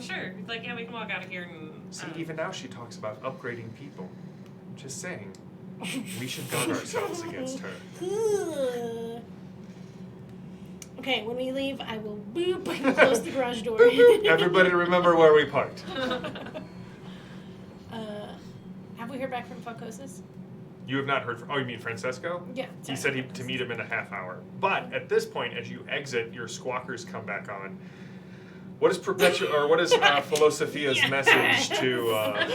Sure. Like, yeah, we can walk out of here and. See, even now she talks about upgrading people. Just saying. We should gun ourselves against her. Okay, when we leave, I will boop and close the garage door. Everybody remember where we parked. Have we heard back from Focosis? You have not heard from, oh, you mean Francesco? Yeah. He said to meet him in a half hour. But at this point, as you exit, your squawkers come back on. What is Philosophia's message to? Now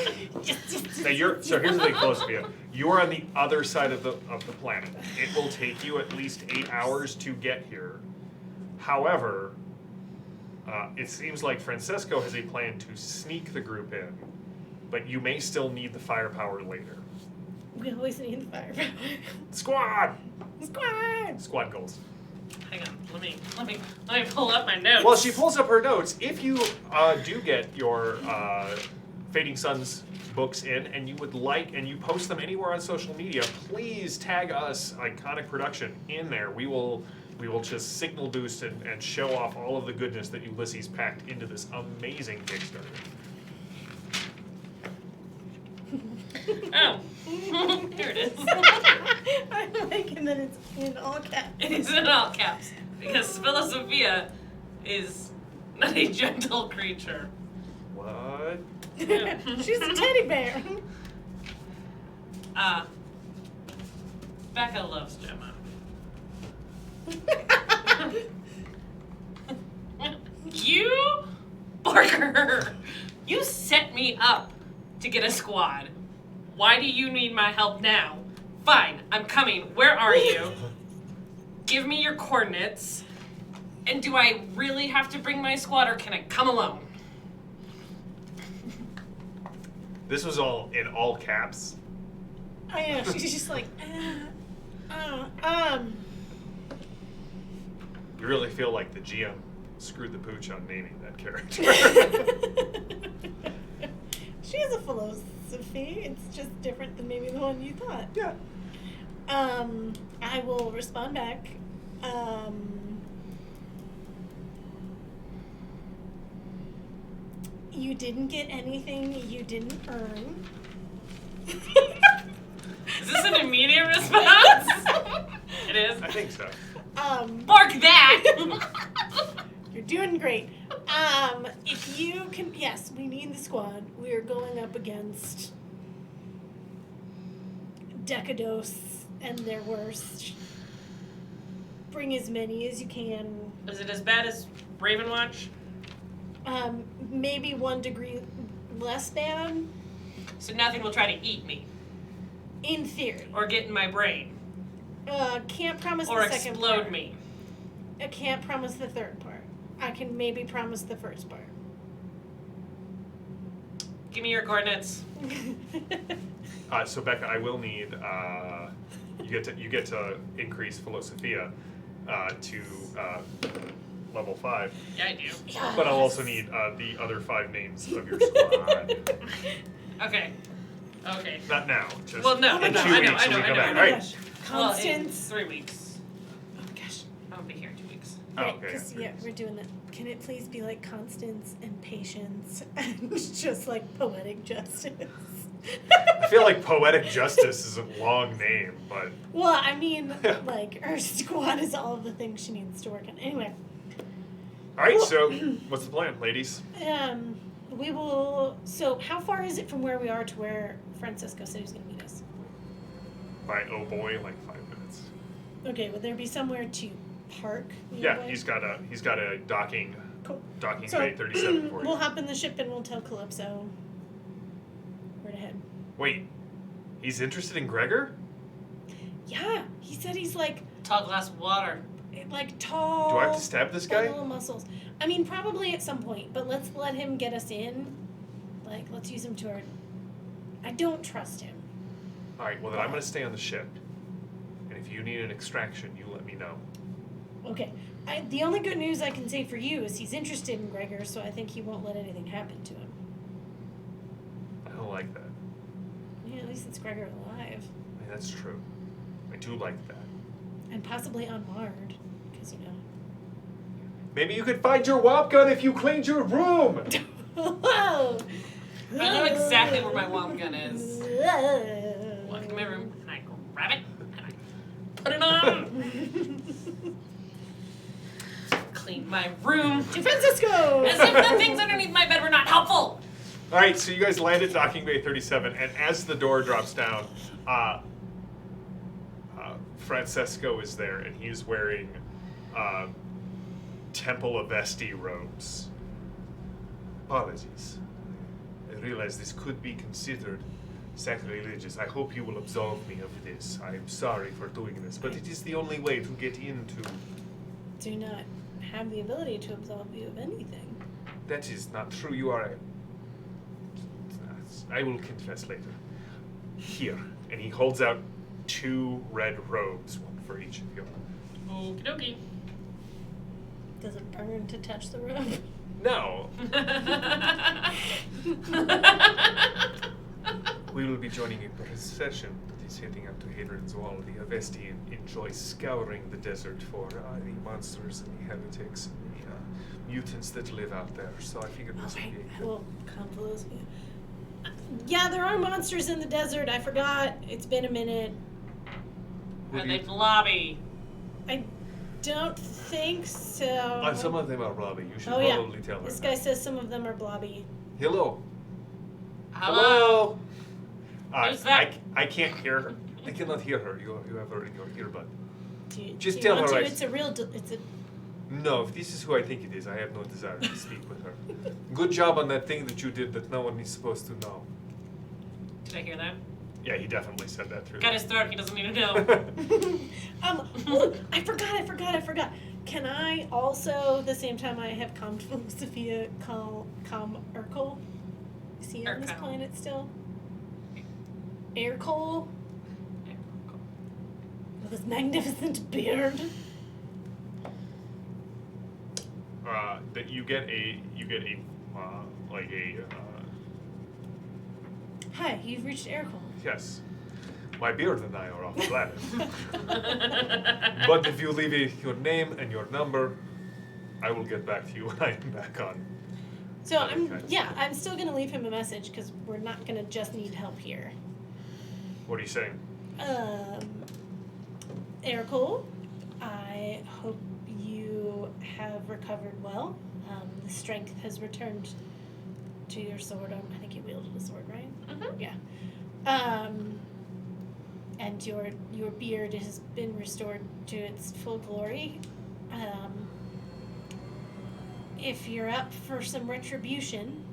so here's the thing, Philosophia. You are on the other side of the planet. It will take you at least 8 hours to get here. However, it seems like Francesco has a plan to sneak the group in, but you may still need the firepower later. We always need the firepower. Squad! Squad! Squad goals. Hang on, let me pull up my notes. Well, she pulls up her notes. If you do get your Fading Suns books in, and you would like, and you post them anywhere on social media, please tag us, Iconic Production, in there. We will just signal boost and show off all of the goodness that Ulysses packed into this amazing Kickstarter. Oh, here it is. I'm liking that it's in all caps. It is in all caps because Philosophia is not a gentle creature. What? Yeah. She's a teddy bear. Becca loves Gemma. You, Barker, you set me up to get a squad. Why do you need my help now? Fine, I'm coming. Where are you? Give me your coordinates. And do I really have to bring my squad or can I come alone? This was all in all caps. I know, she's just like, You really feel like the GM screwed the pooch on naming that character. She has a philosophy. It's just different than maybe the one you thought. Yeah. I will respond back. You didn't get anything you didn't earn. Is this an immediate response? It is. I think so. Bark that! You're doing great. If you can, yes, we need the squad. We are going up against Decados and their worst. Bring as many as you can. Is it as bad as Ravenwatch? Maybe 1 degree less bad. So nothing will try to eat me. In theory. Or get in my brain. Can't promise Or the second explode part. me. I can't promise the third part. I can maybe promise the first part. Give me your coordinates. So Becca, I will need you get to increase Philosophia to level 5. Yeah, I do. Yes. But I'll also need the other 5 names of your squad. Okay. Okay. Not now. Just Well, no, in I 2 know, weeks I when know, we I come know, back. I know. All right. Well, in Constance. 3 weeks. Oh my gosh. I'll be here in 2 weeks. Oh, Right, okay. 'cause, yeah, we're doing that. Can it please be like Constance and Patience and just like poetic justice? I feel like Poetic Justice is a long name, but Well, I mean, like her squad is all of the things she needs to work on. Anyway, all right. So, what's the plan, ladies? we will. So, how far is it from where we are to where Francesco said he was going to meet us? By Oh Boii, like 5 minutes. Okay, would there be somewhere to park? Yeah, nearby? he's got a docking Cool. bay 37 for We'll you. hop in the ship and we'll tell Calypso where to head. Wait, he's interested in Gregor? Yeah, he said he's like Tall glass of water. tall. Do I have to stab this guy? Little muscles. I mean, probably at some point, but let's let him get us in. Like, let's use him to our. I don't trust him. All right. Well, then I'm going to stay on the ship, and if you need an extraction, you let me know. Okay. The only good news I can say for you is he's interested in Gregor, so I think he won't let anything happen to him. I don't like that. Yeah, at least it's Gregor alive. I mean, that's true. I do like that. And possibly unmarred, because, Maybe you could find your womp gun if you cleaned your room. Whoa! I know exactly where my womp gun is. Walk into my room and I grab it and I put it on. Clean my room. To Francesco! As if the things underneath my bed were not helpful. All right, so you guys land at Docking Bay 37, and as the door drops down, Francesco is there, and he's wearing Temple Avesti robes. Apologies. I realize this could be considered sacrilegious. I hope you will absolve me of this. I am sorry for doing this, but it is the only way to get into... Do not have the ability to absolve you of anything. That is not true. You are a... I will confess later. Here. And he holds out 2 red robes, one for each of you. Okie dokie. Does it burn to touch the robe? No. We will be joining a procession that is heading up to Hadrian's Wall. The Avesti enjoy scouring the desert for the monsters and the heretics and the mutants that live out there. So I figured this would be a I good... will come for those of you. Yeah, there are monsters in the desert. I forgot. It's been a minute. Are they lobby? I don't think so. Some of them are blobby. You should Oh, yeah. probably tell her. This guy says some of them are blobby. Hello. Hello. Who's that? I can't hear her. I cannot hear her. You have her in your earbud. Just do tell you want her to? I- It's a real. It's a. No, if this is who I think it is, I have no desire to speak with her. Good job on that thing that you did that no one is supposed to know. Did I hear that? Yeah, he definitely said that through. Got his throat. He doesn't need to know. Oh, I forgot. Can I also, the same time I have come to Sophia, come Urkel? Is he on this Urkel. planet still? Urkel? With his magnificent beard. That you get a Hi, you've reached Urkel. yes. My beard and I are off the planet. But if you leave your name and your number, I will get back to you when I am back on. So Okay. I'm still gonna leave him a message because we're not gonna just need help here. What are you saying? Urkel, I hope you have recovered well. The strength has returned to your sword. I think you wielded a sword, right? Mm-hmm. Yeah. And your beard has been restored to its full glory. If you're up for some retribution,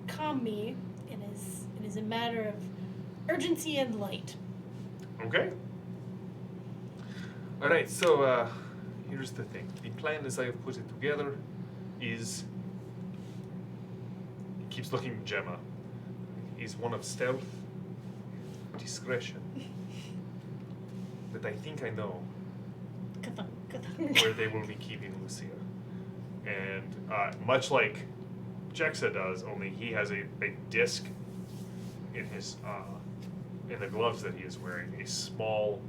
calm me. It is a matter of urgency and light. Okay. All right. So here's the thing. The plan, as I have put it together, is. He keeps looking at Gemma. Is one of stealth, discretion. But I think I know where they will be keeping Lucia. And much like Jexa does, only he has a disc in his in the gloves that he is wearing, a small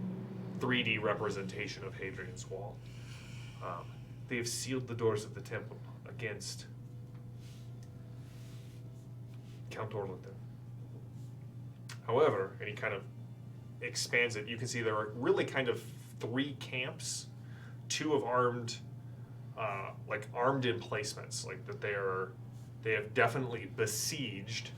3D representation of Hadrian's Wall. They have sealed the doors of the temple against Count Orlandon. However, and he kind of expands it, you can see there are really kind of 3 camps, 2 of armed emplacements, like that they have definitely besieged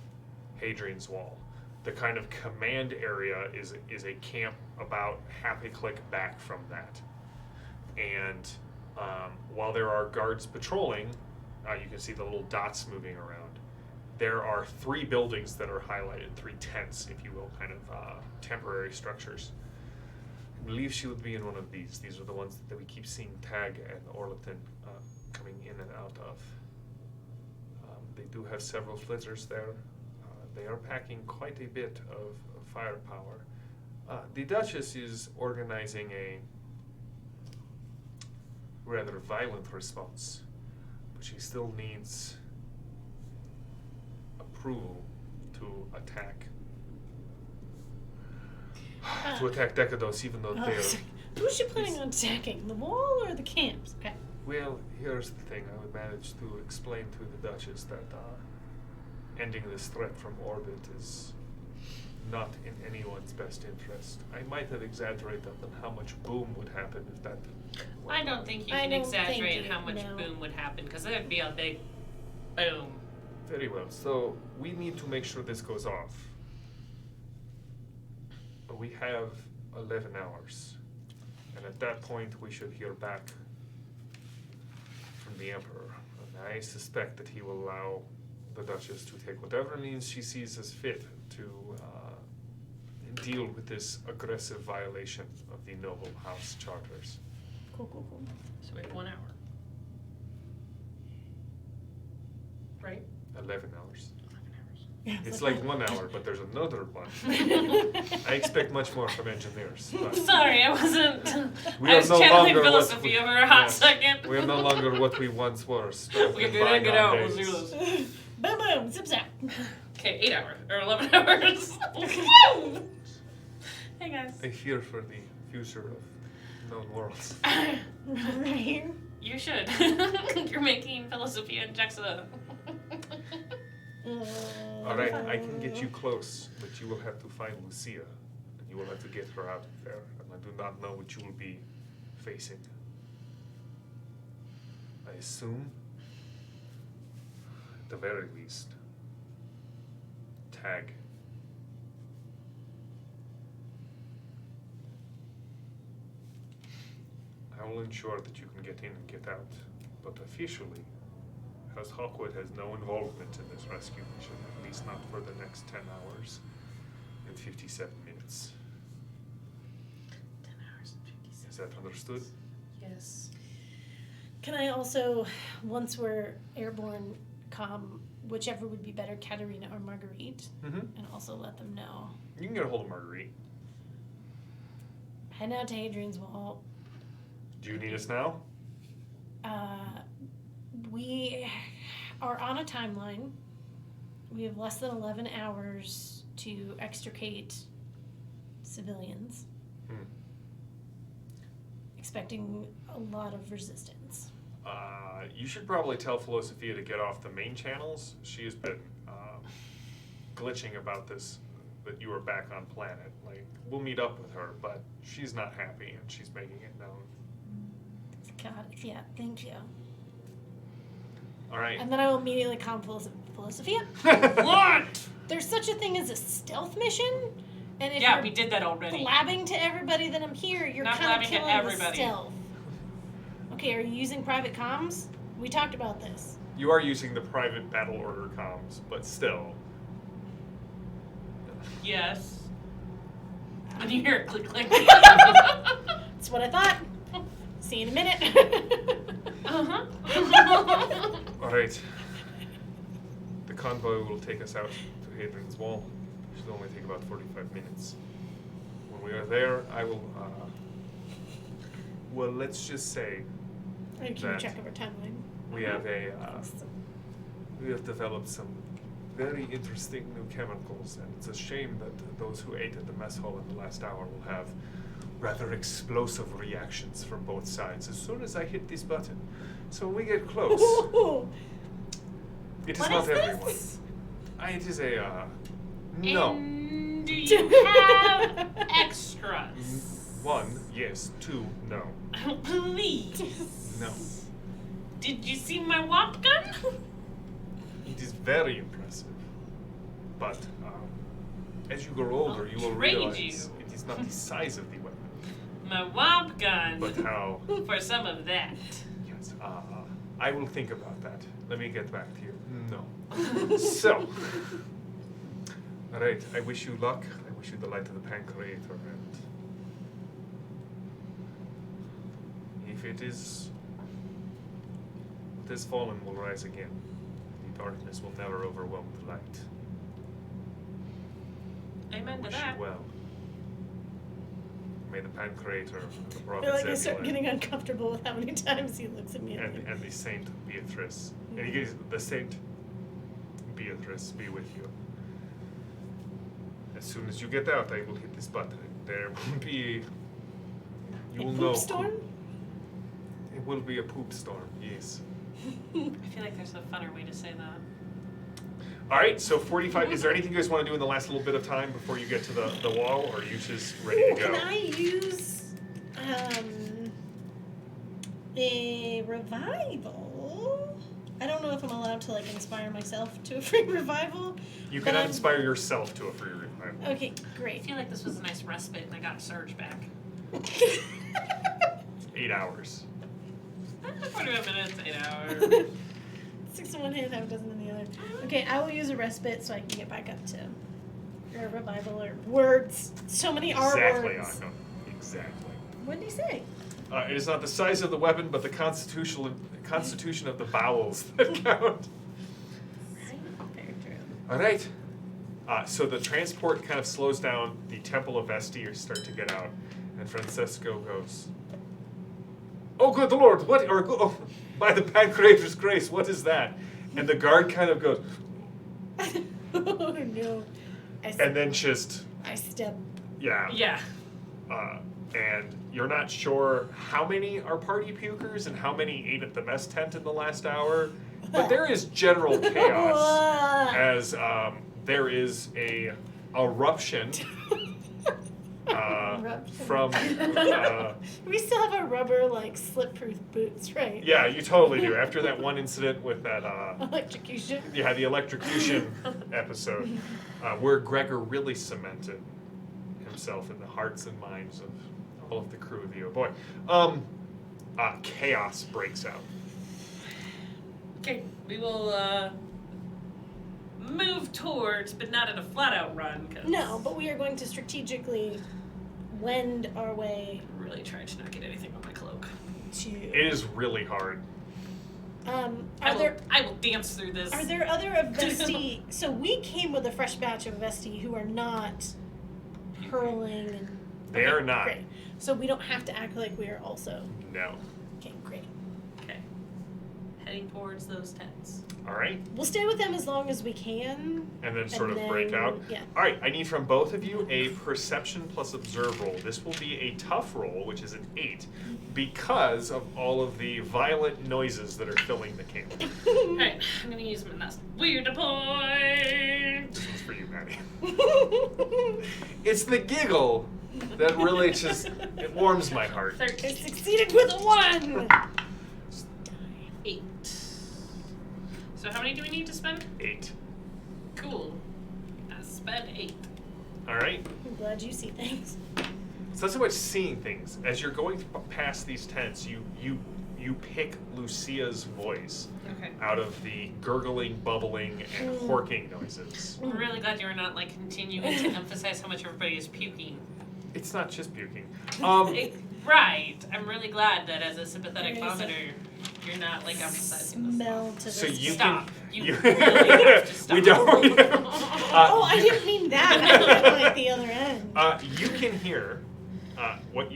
Hadrian's Wall. The kind of command area is a camp about half a click back from that. And while there are guards patrolling, you can see the little dots moving around. There are 3 buildings that are highlighted, 3 tents, if you will, kind of temporary structures. I believe she would be in one of these. These are the ones that we keep seeing Tag and Orlandon coming in and out of. They do have several flitters there. They are packing quite a bit of firepower. The Duchess is organizing a rather violent response, but she still needs approval to attack. to attack Decados, even though they're... Who's she planning on attacking? The wall or the camps? Okay. Well, here's the thing. I would manage to explain to the Duchess that ending this threat from orbit is not in anyone's best interest. I might have exaggerated on how much boom would happen if that... I don't think you I can don't exaggerate think how much no. boom would happen, because there'd be a big boom. Very well. So we need to make sure this goes off. But we have 11 hours. And at that point, we should hear back from the Emperor. And I suspect that he will allow the Duchess to take whatever means she sees as fit to deal with this aggressive violation of the noble house charters. Cool. So we have 1 hour. Right? 11 hours. 11 hours. Yeah, It's like 1 hour, but there's another one. I expect much more from engineers. But Sorry, I wasn't. we I are was no channeling longer philosophy what we, over a hot yes, second. we are no longer what we once were. We're gonna get out. We'll do this. Boom, boom, zip, zap. Okay, 8 hours or 11 hours. Woo! Hey guys. I fear for the future of known worlds. Right. You should. You're making philosophy and Jexa. All right, I can get you close, but you will have to find Lucia, and you will have to get her out of there. And I do not know what you will be facing. I assume, at the very least, tag. I will ensure that you can get in and get out, but officially, House Hawkwood has no involvement in this rescue mission, at least not for the next 10 hours and 57 minutes. 10 hours and 57. Is that understood? Yes. Can I also, once we're airborne, calm whichever would be better, Katerina or Marguerite, Mm-hmm. and also let them know. You can get a hold of Marguerite. Head out to Hadrian's Wall. Do you need us now? We are on a timeline. We have less than 11 hours to extricate civilians. Expecting a lot of resistance. You should probably tell Philosophia to get off the main channels. She has been glitching about this, that you are back on planet. Like, we'll meet up with her, but she's not happy and she's making it known. God, yeah, thank you. All right. And then I will immediately calm Philosophia. What? There's such a thing as a stealth mission, and if Yeah, you're we did that already. blabbing to everybody that I'm here, you're Not kind blabbing of to killing the everybody. stealth. Okay, are you using private comms? We talked about this. You are using the private battle order comms, but still. Yes. And you hear it click click. That's what I thought. See you in a minute. Uh-huh. All right. The convoy will take us out to Hadrian's Wall. It should only take about 45 minutes. When we are there, I will, well, let's just say Are you keeping that track of our timeline? we have we have developed some very interesting new chemicals, and it's a shame that those who ate at the mess hall in the last hour will have rather explosive reactions from both sides as soon as I hit this button. So when we get close, Ooh. it is What not is everyone. this? It is a no. And do you have extras? 1, yes. 2, no. Please. No. Did you see my WAP gun? It is very impressive. But as you grow older, you will trade realize you. it is not the size of the weapon, My WAP gun. but how. For some of that. Yes. I will think about that. Let me get back to you. No. So. All right. I wish you luck. I wish you the light of the pancreator, and if it is what has fallen will rise again. The darkness will never overwhelm the light. Amen to Wish that. you well. May the pancreator and the I prophet feel like I start Zebulon getting uncomfortable with how many times he looks at me. and the saint Beatrice. And he gives the saint Beatrice be with you. As soon as you get out, I will hit this button. There will be. You A will poop know. storm? It will be a poop storm. Yes. I feel like there's a funner way to say that. All right. So 45. Is there anything you guys want to do in the last little bit of time before you get to the wall, or are you just ready to go? Can I use a revival? I don't know if I'm allowed to like inspire myself to a free revival. You but cannot I'm- inspire yourself to a free revival. Okay, I great. feel like this was a nice respite and I got a surge back. 8 hours. 45 minutes, 8 hours. 6 in one hand, half a dozen in the other. Okay, I will use a respite so I can get back up to or a revival or words. So many R Exactly, words. Akko. Exactly. What did he say? It is not the size of the weapon, but the constitution of the bowels that count. Very true. All right. So the transport kind of slows down. The Temple of Vesti start to get out, and Francesco goes, "Oh, good Lord! What? Oh, by the Pancreator's grace, what is that?" And the guard kind of goes, Oh no. and then just I step. yeah. Yeah. And you're not sure how many are party pukers and how many ate at the mess tent in the last hour, but there is general chaos as there is a eruption from We still have our rubber like slip-proof boots, right? yeah, you totally do. After that one incident with that Electrocution. yeah, the electrocution episode, where Gregor really cemented himself in the hearts and minds of all of the crew of the Oh Boii. Chaos breaks out. Okay, we will move towards, but not in a flat-out run. 'Cause No, but we are going to strategically wend our way really trying to not get anything on my cloak. to. It is really hard. I will dance through this. Are there other Avesti? So we came with a fresh batch of Avesti who are not hurling and. They are not. Great. So we don't have to act like we are also. No. Okay, great. Okay. Heading towards those tents. All right. We'll stay with them as long as we can. And then sort And of break then- out. yeah. All right. I need from both of you a perception plus observe roll. This will be a tough roll, which is an 8, because of all of the violent noises that are filling the camp. Alright, I'm gonna use my last weird point. This one's for you, Maddie. It's the giggle that really just it warms my heart. 13. I succeeded with a 1. 8. So how many do we need to spend? 8. Cool. I spend 8. All right. I'm glad you see things. It's not so much seeing things. As you're going past these tents, you pick Lucia's voice Okay. out of the gurgling, bubbling, and horking noises. I'm really glad you were not like continuing to emphasize how much everybody is puking. It's not just puking. Right. I'm really glad that as a sympathetic There is a vomiter, you're not like emphasizing this. Smell to this. So you Stop. can. You really have to stop. We don't. Oh, I didn't mean that. I meant like the other end. You can hear. What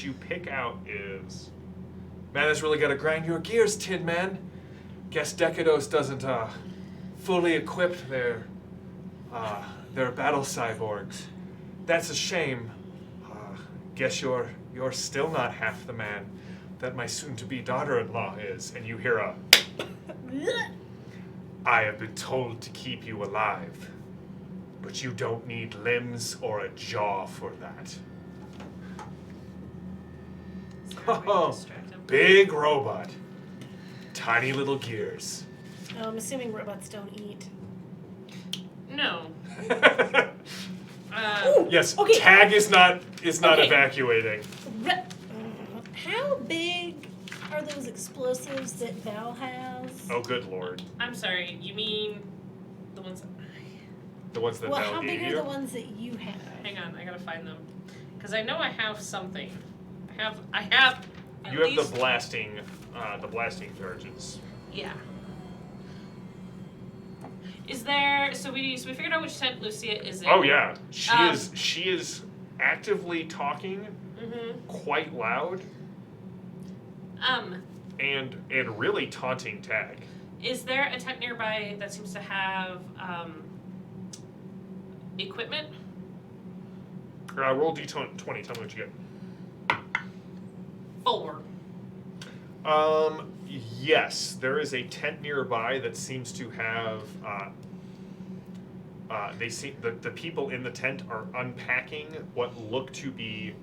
you pick out is, man, that's really got to grind your gears, Tin Man. Guess Decados doesn't fully equip their battle cyborgs. That's a shame. Guess you're still not half the man that my soon-to-be daughter-in-law is. And you hear a, I have been told to keep you alive, but you don't need limbs or a jaw for that. Oh, big robot. Tiny little gears. Oh, I'm assuming robots don't eat. No. Yes, Okay. Tag is not Okay. evacuating. How big are those explosives that Val has? Oh, good lord. I'm sorry. You mean the ones? The ones that Well, Val how gave big are you? the ones that you have? Hang on, I gotta find them. Because I know I have something. I have. At You have least, the blasting charges. Yeah. Is there? So we figured out which tent Lucia is in. Oh yeah, she Um, is actively talking Mm-hmm. quite loud and really taunting Tag. Is there a tent nearby that seems to have equipment? Roll d20. Tell me what you get. 4. Yes, there is a tent nearby that seems to have. They see the people in the tent are unpacking what look to be,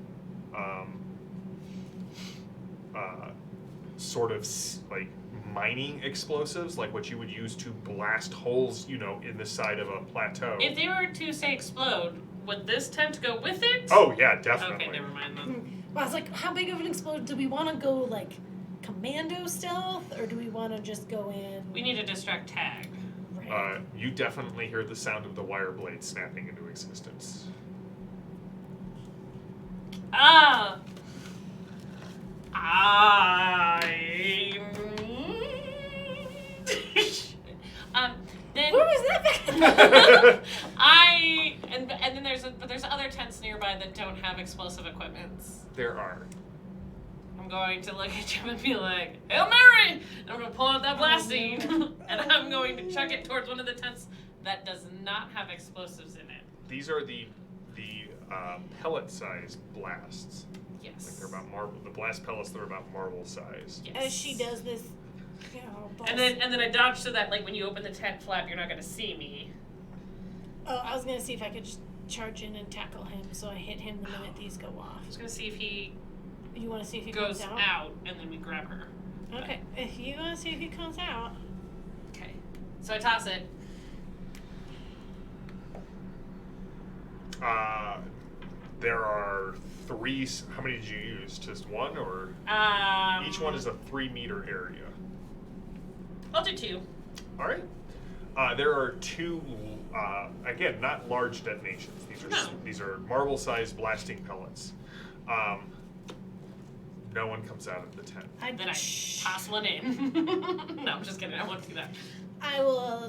sort of like mining explosives, like what you would use to blast holes, in the side of a plateau. If they were to say explode, would this tent go with it? Oh yeah, definitely. Okay, never mind then. Well, I was like, how big of an explosion? Do we want to go like commando stealth, or do we want to just go in? We need to distract Tag. Right. You definitely hear the sound of the wire blade snapping into existence. Ah! Then Where was that? and then there's other tents nearby that don't have explosive equipments. There are. I'm going to look at Jim and be like, Hail Mary! And I'm going to pull out that blasting, and I'm going to chuck it towards one of the tents that does not have explosives in it. These are the pellet-sized blasts. Yes. Like they're about marble. The blast pellets that are about marble size. Yes. As she does this. And then I dodge so that like when you open the tent flap, you're not going to see me. Oh, I was gonna see if I could just charge in and tackle him, so I hit him the minute these go off. I was going to see if he You want to see if he goes comes out, and then we grab her. Okay, if you want to see if he comes out. Okay. So I toss it. There are 3. How many did you use? Just one, or each one is a 3-meter area. I'll do 2. All right. There are 2. Again, not large detonations. These are marble-sized blasting pellets. No one comes out of the tent. Then I toss one in. No, I'm just kidding. I won't do that. I will,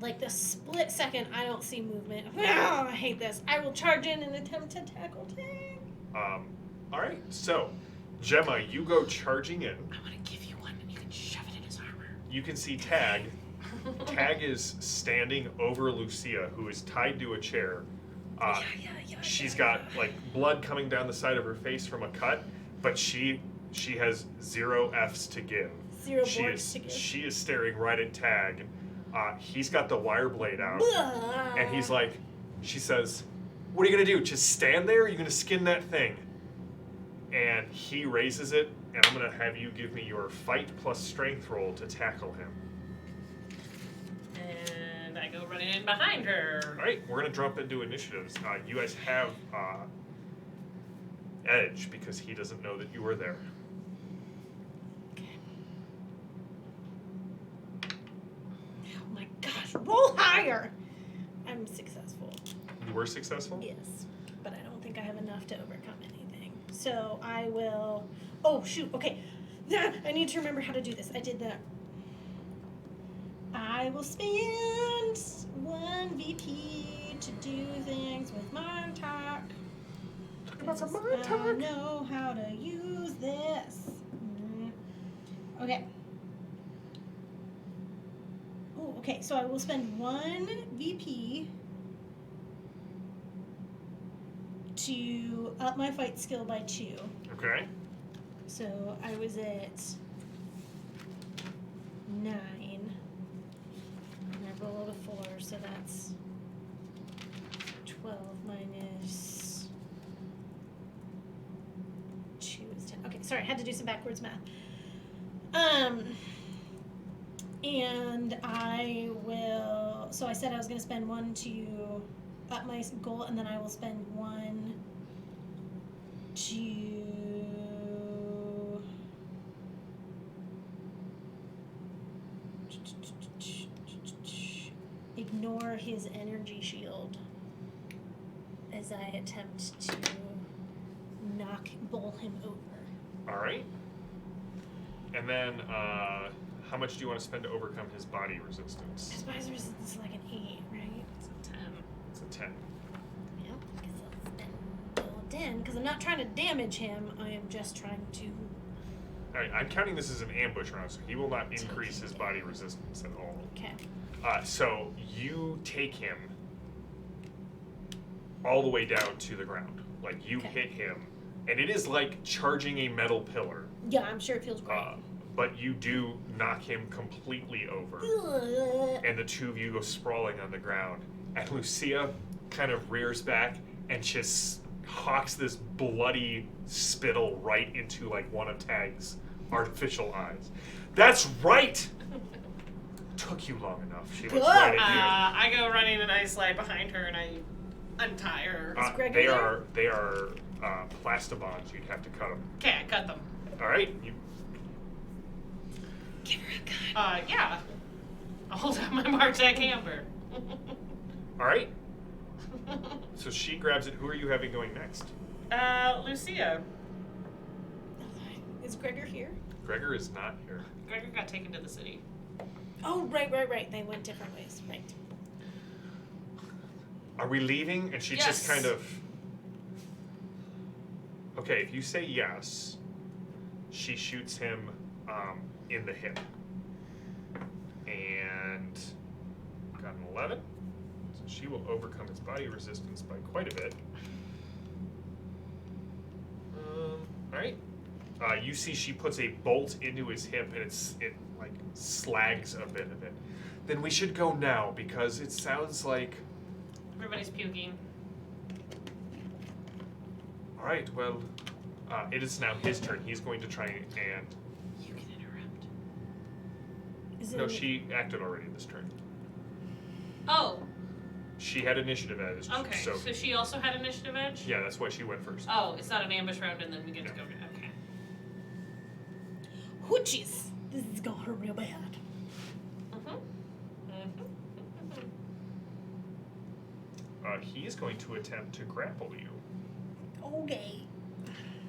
like the split second I don't see movement. Oh, I hate this. I will charge in and attempt to tackle Tag. All right. So, Gemma, you go charging in. I want to give you one, and you can shove it in his armor. You can see Tag. Tag is standing over Lucia, who is tied to a chair. She's got like blood coming down the side of her face from a cut, but she has 0 Fs to give. 0 borks to give. She is staring right at Tag. He's got the wire blade out, and he's like, she says, "What are you gonna do? Just stand there? Are you gonna skin that thing?" And he raises it, and I'm gonna have you give me your fight plus strength roll to tackle him. And I go running in behind her. All right, we're gonna jump into initiatives. You guys have edge because he doesn't know that you were there. Oh my gosh, roll higher! I'm successful. You were successful? Yes, but I don't think I have enough to overcome anything. So I will. Oh, shoot, okay. I need to remember how to do this. I did that. I will spend 1 VP to do things with my attack. Talk about some I attack. know how to use this. Okay. Oh, okay. So I will spend 1 VP to up my fight skill by 2. Okay. So I was at 9. And I rolled a 4, so that's 12 minus 2 is 10. Okay, sorry, I had to do some backwards math. And I will, so I said I was going to spend 1 to up my goal, and then I will spend 1 to ignore his energy shield as I attempt to bowl him over. All right. And then, how much do you want to spend to overcome his body resistance? His body resistance is like an 8, right? It's a 10. It's a 10. Yep, because I'll spend all 10, because I'm not trying to damage him, I am just trying to... All right, I'm counting this as an ambush round, so he will not increase his body resistance at all. Okay. So you take him, all the way down to the ground. Like, you Okay. hit him, and it is like charging a metal pillar. Yeah, I'm sure it feels great. But you do knock him completely over, and the two of you go sprawling on the ground. And Lucia kind of rears back and just hawks this bloody spittle right into like one of Tag's artificial eyes. That's right! Took you long enough. She looks right at I go running and I slide behind her and I untie her. you. Gregor They are plastibonds. You'd have to cut them. Okay, I cut them. All right. You, Give her a gun. Yeah. I'll hold out my Martech hammer. all right. So she grabs it. Who are you having going next? Lucia. Is Gregor here? Gregor is not here. Gregor got taken to the city. Oh, right. They went different ways. Right. Are we leaving? And she Yes. just kind of. Okay, if you say yes, she shoots him in the hip. And got an 11. So she will overcome his body resistance by quite a bit. Alright. You see she puts a bolt into his hip and it like slags a bit of it. Then we should go now because it sounds like. Everybody's puking. Alright, well, it is now his turn. He's going to try and. You can interrupt. Is it No, she acted already this turn. Oh, She had initiative edge. okay. So, So she also had initiative edge? yeah, that's why she went first. Oh, it's not an ambush round and then we get to No. go. Okay. Hoochies. This is going real bad. He is going to attempt to grapple you. Okay.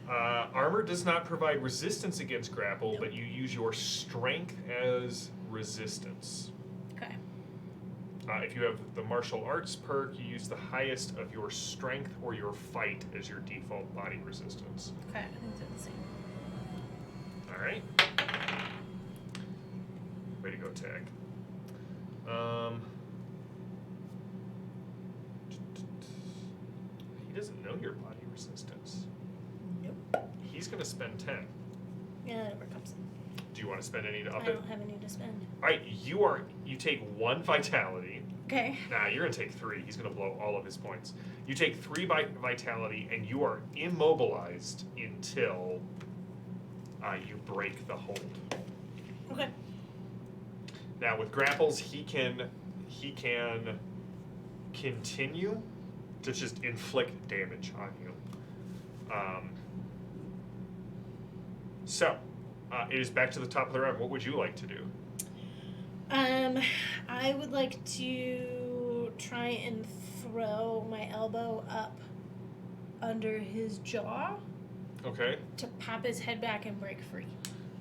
Armor does not provide resistance against grapple, but you use your strength as resistance. Okay. If you have the martial arts perk, you use the highest of your strength or your fight as your default body resistance. Okay. I think they're the same. Alright. Way to go, Tag. He doesn't know your body resistance. Nope. He's going to spend 10. Yeah, that overcomes it. Do you want to spend any to I up it? don't have any to spend. Alright, you take 1 vitality. Okay. Nah, you're going to take 3. He's going to blow all of his points. You take 3 vitality, and you are immobilized until you break the hold. Okay. Now, with grapples, he can continue to just inflict damage on you. So, it is back to the top of the round. What would you like to do? I would like to try and throw my elbow up under his jaw Okay. to pop his head back and break free.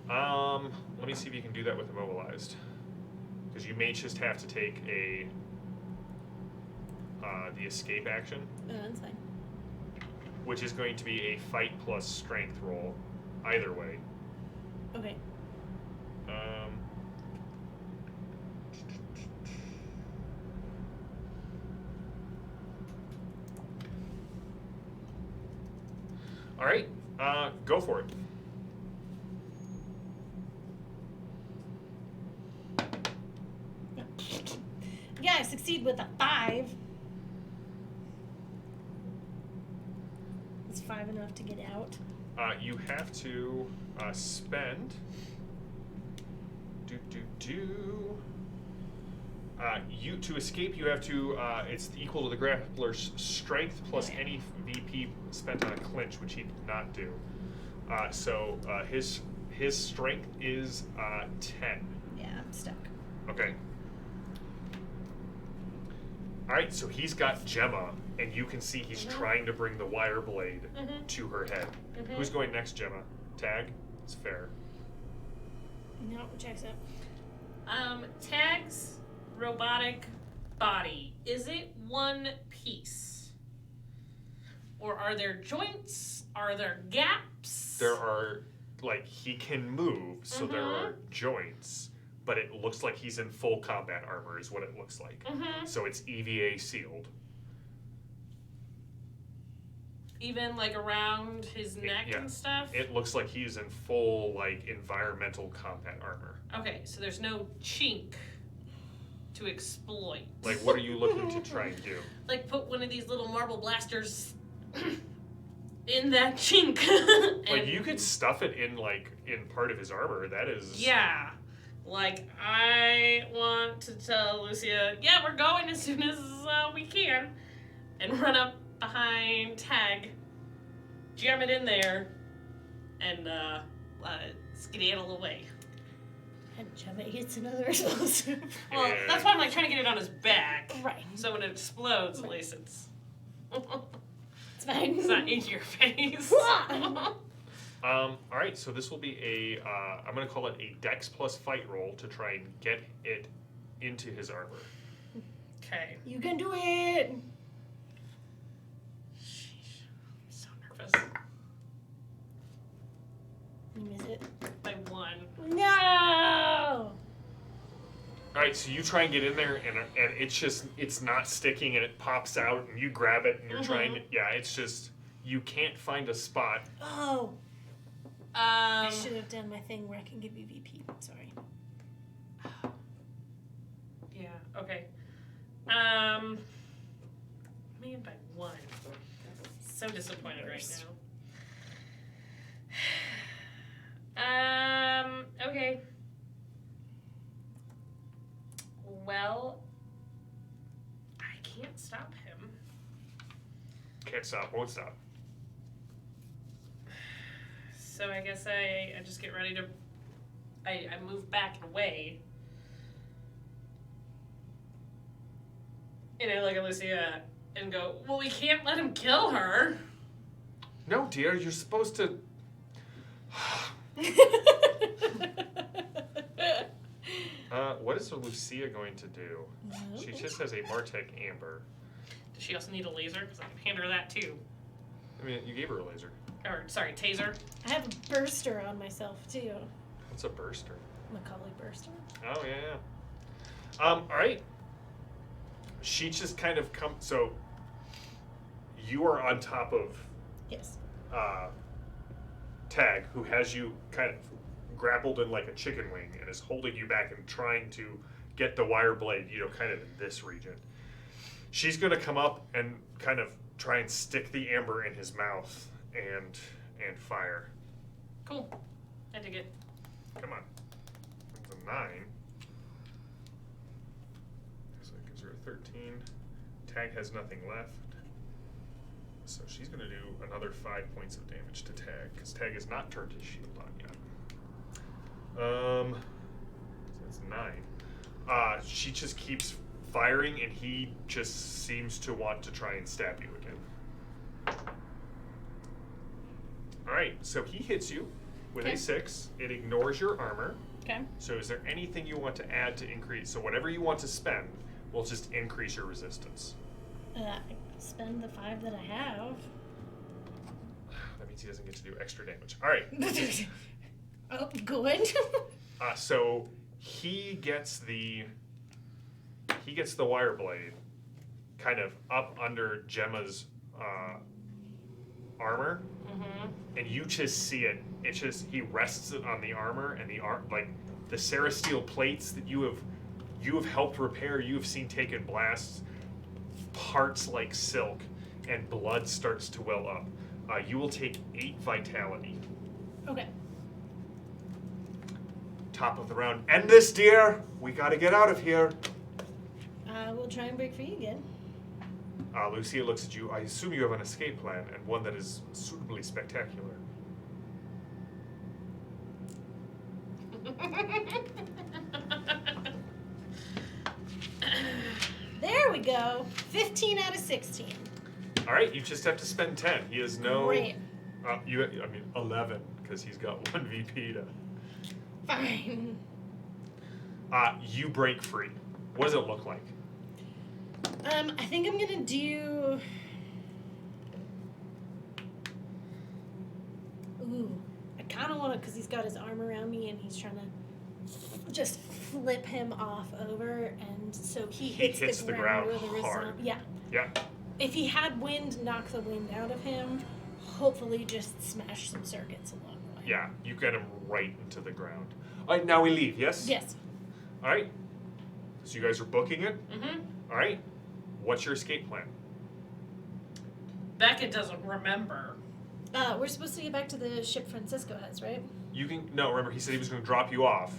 Let me see if you can do that with immobilized. Because you may just have to take the escape action, That's fine. which is going to be a fight plus strength roll, either way. Okay. All right, go for it. Yeah, I succeed with a 5. Is 5 enough to get out? You have to spend. You to escape. You have to. It's equal to the grappler's strength plus any VP spent on a clinch, which he did not do. So his strength is 10. Yeah, I'm stuck. Okay. All right. So he's got Gemma, and you can see he's trying to bring the wire blade to her head. Who's going next, Gemma? Tag. It's fair. No, checks it. Tag's robotic body, is it one piece? Or are there joints? Are there gaps? There are, like, he can move, so there are joints, but it looks like he's in full combat armor is what it looks like. So it's EVA sealed. Even like around his neck yeah. and stuff? It looks like he's in full, like, environmental combat armor. Okay, so there's no chink to exploit. Like, what are you looking to try and do? Like, put one of these little marble blasters in that chink. Like, you could stuff it in, like, in part of his armor. That is... Yeah. Like, I want to tell Lucia, yeah, we're going as soon as we can. And run up behind Tag, jam it in there, and skedaddle away. And Gemma hits another explosive. Well, Yeah. that's why I'm like trying to get it on his back. Right. So when it explodes, at Right. least it's It's fine. it's not in your face. All right, so this will be a, I'm going to call it a Dex plus fight roll to try and get it into his armor. Okay. You can do it. Sheesh. I'm so nervous. You miss it. By 1. No. All right, so you try and get in there, and it's just, it's not sticking, and it pops out, and you grab it, and you're trying to, yeah, it's just, you can't find a spot. Oh. I should have done my thing where I can give you VP. Sorry. Yeah, okay. Man, by 1. So disappointed right now. Okay. Well, I can't stop him. Can't stop, won't stop. So I guess I just get ready to... I move back and away. And I look at Lucia and go, well, we can't let him kill her. No, dear, you're supposed to... What is Lucia going to do? She just has a Martech Amber. Does she also need a laser? Because I can hand her that too. I mean, you gave her a laser. Or, sorry, taser. I have a burster on myself too. What's a burster? Macaulay burster. Oh, yeah. All right. She just kind of so you are on top of Yes. Tag, who has you kind of grappled in like a chicken wing and is holding you back and trying to get the wire blade, kind of in this region. She's going to come up and kind of try and stick the amber in his mouth and fire. Cool. I dig it. Come on. It's a 9. So that gives her a 13. Tag has nothing left. So she's going to do another 5 points of damage to Tag, because Tag has not turned his shield on yet. So that's 9. She just keeps firing, and he just seems to want to try and stab you again. Alright, so he hits you with a 6. It ignores your armor. Okay. So is there anything you want to add to increase? So whatever you want to spend will just increase your resistance. I spend the 5 that I have. That means he doesn't get to do extra damage. All right. Oh, good. So he gets the wire blade kind of up under Gemma's armor, and you just see it. It just, he rests it on the armor, and the the Cerasteel plates that you have helped repair. You have seen taken blasts, parts like silk, and blood starts to well up. You will take 8 vitality. Okay. Top of the round. End this, dear. We got to get out of here. We'll try and break free again. Lucia looks at you. I assume you have an escape plan, and one that is suitably spectacular. There we go. 15 out of 16. All right, you just have to spend 10. He has no... Great. 11, because he's got 1 VP to... Fine. You break free. What does it look like? I think I'm gonna do... Ooh. I kind of want to, because he's got his arm around me and he's trying to just flip him off over, and so he hits hits the the ground ground with a hard. Yeah. Yeah. if he had wind, knock the wind out of him. Hopefully just smash some circuits along the way. Yeah, you get him right into the ground. All right, now we leave, yes? Yes. All right. So you guys are booking it? Mm-hmm. All right. What's your escape plan? Becca doesn't remember. We're supposed to get back to the ship Francesco has, right? You can, no, remember, he said he was going to drop you off.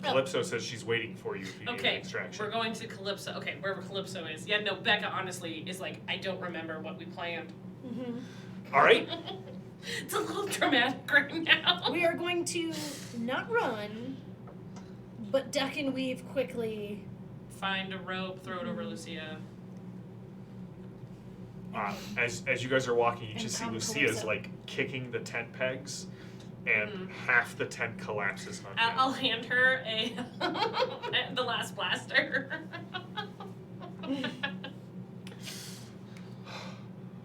Oh. Calypso says she's waiting for you if you need an Okay, extraction. we're going to Calypso. Okay, wherever Calypso is. Yeah, no, Becca honestly is like, I don't remember what we planned. Mm-hmm. All right. It's a little dramatic right now. We are going to not run, but duck and weave quickly. Find a rope, throw it over Lucia. As you guys are walking, you And just see come Lucia's Calypso. like kicking the tent pegs, and half the tent collapses on you. I'll hand her the last blaster.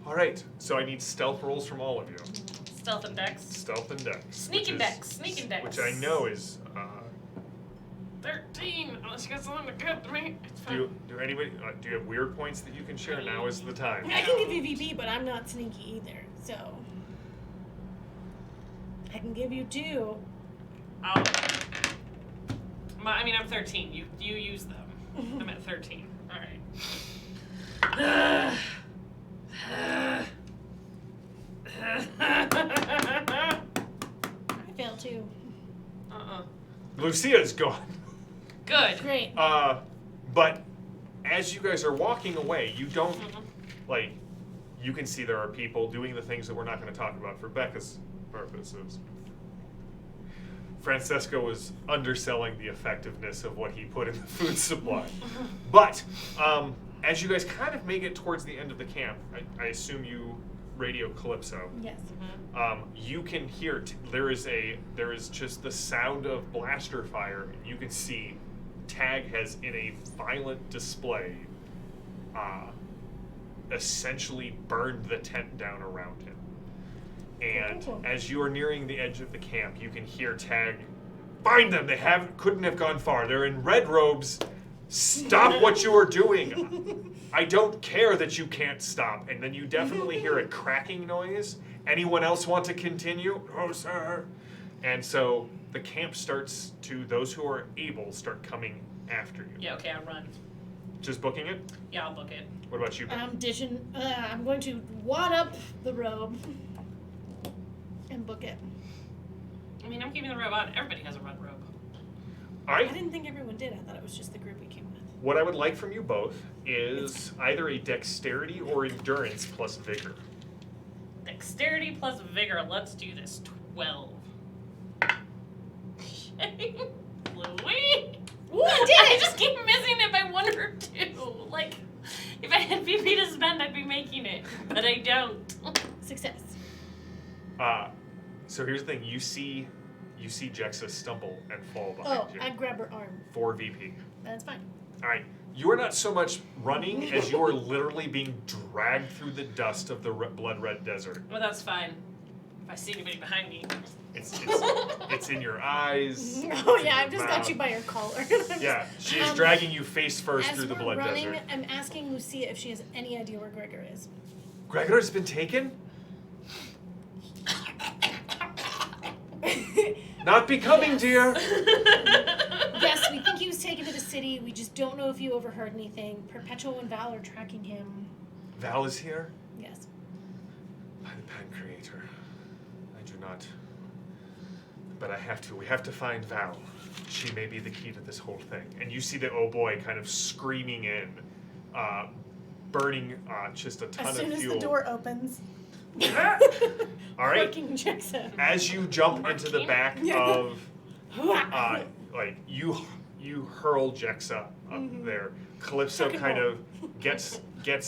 All right, so I need stealth rolls from all of you. Stealth and Dex. Stealth and dex. Sneak and Dex. Sneak and Dex. Which I know is. 13. Unless you got something to cut to me. It's fine. Do anybody? Do you have weird points that you can share? Now is the time. I can give you VP, but I'm not sneaky either, so I can give you 2. I'm 13. You use them. I'm at 13. All right. I failed 2. Lucia's gone. Good. Great. But as you guys are walking away, you don't like. You can see there are people doing the things that we're not going to talk about for Becca's purposes. Francesco was underselling the effectiveness of what he put in the food supply. But as you guys kind of make it towards the end of the camp, I assume you radio Calypso. Yes. You can hear there is just the sound of blaster fire, and you can see Tag has in a violent display essentially burned the tent down around him. And as you are nearing the edge of the camp, you can hear Tag, "Find them! They couldn't have gone far. They're in red robes. Stop what you are doing. I don't care that you can't stop." And then you definitely hear a cracking noise. Anyone else want to continue? "Oh, sir." And so the camp starts to, those who are able, start coming after you. Yeah, okay, I'll run. Just booking it? Yeah, I'll book it. What about you, Ben? I'm going to wad up the robe and book it. I mean, I'm keeping the robe on. Everybody has a red robe. All I right. didn't think everyone did. I thought it was just the group we came with. What I would like from you both is either a dexterity or endurance plus vigor. Dexterity plus vigor. Let's do this. 12. Louis? Ooh, I did I it! just keep missing it by 1 or 2. Like, if I had VP to spend, I'd be making it. But I don't. Success. So here's the thing: you see Jexa stumble and fall Oh, behind you. I grab her arm. For VP. That's fine. All right. You are not so much running as you are literally being dragged through the dust of the blood red desert. Well, that's fine. If I see anybody behind me. It's in your eyes. Oh it's in yeah, your I've just got mouth. you by your collar. Yeah, she is dragging you face first As through the we're blood running, desert. I'm asking Lucia if she has any idea where Gregor is. Gregor has been taken? Not becoming, Yes. dear. Yes, we think he was taken to the city. We just don't know if you overheard anything. Perpetual and Val are tracking him. Val is here? Yes. By the Pan Creator. I do not. But we have to find Val. She may be the key to this whole thing. And you see the Oh Boii kind of screaming in, burning just a ton As of soon as fuel. the door opens. All right. Fucking Jexa. As you jump into the back of, like you hurl Jexa up there. Calypso Fucking kind roll. of gets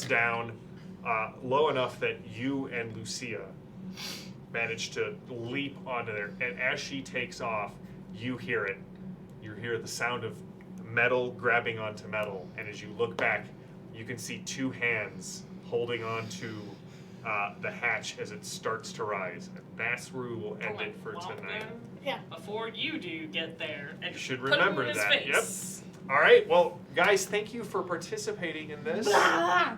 down low enough that you and Lucia manage to leap onto there. And as she takes off, you hear it. You hear the sound of metal grabbing onto metal. And as you look back, you can see 2 hands holding onto the hatch as it starts to rise. And that's where we will end it for tonight. Yeah. Before you do get there. And You should put him remember in his that. Face. Yep. All right. Well, Guys, thank you for participating in this.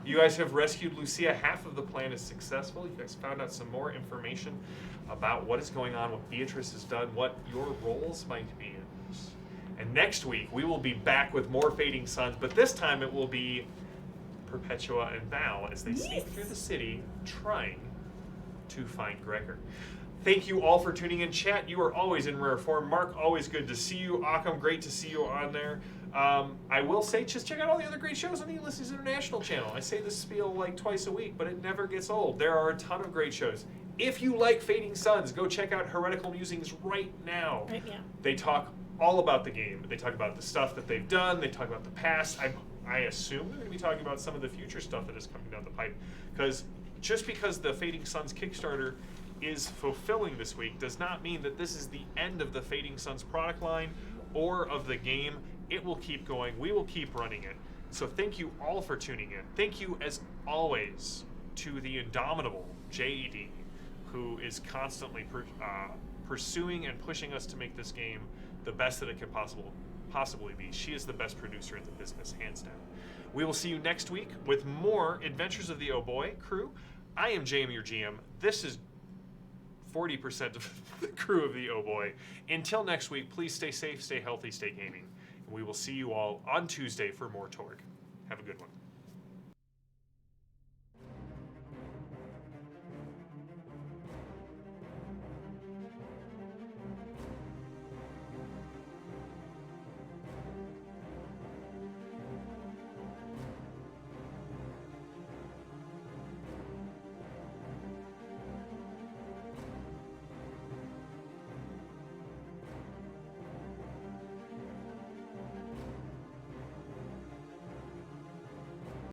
You guys have rescued Lucia. Half of the plan is successful. You guys found out some more information about what is going on, what Beatrice has done, what your roles might be in this. And next week, we will be back with more Fading Suns, but this time it will be Perpetua and Val as they sneak through the city trying to find Gregor. Thank you all for tuning in. Chat, you are always in rare form. Mark, always good to see you. Occam, great to see you on there. I will say, just check out all the other great shows on the Ulysses International channel. I say this spiel like twice a week, but it never gets old. There are a ton of great shows. If you like Fading Suns, go check out Heretical Musings right now. Right, yeah. They talk all about the game. They talk about the stuff that they've done. They talk about the past. I assume they're going to be talking about some of the future stuff that is coming down the pipe. Because just because the Fading Suns Kickstarter is fulfilling this week does not mean that this is the end of the Fading Suns product line or of the game. It will keep going. We will keep running it. So thank you all for tuning in. Thank you, as always, to the indomitable JED, who is constantly pursuing and pushing us to make this game the best that it can possibly be. She is the best producer in the business, hands down. We will see you next week with more Adventures of the Oh Boii crew. I am JM, your GM. This is 40% of the crew of the Oh Boii. Until next week, please stay safe, stay healthy, stay gaming. And we will see you all on Tuesday for more Torg. Have a good one.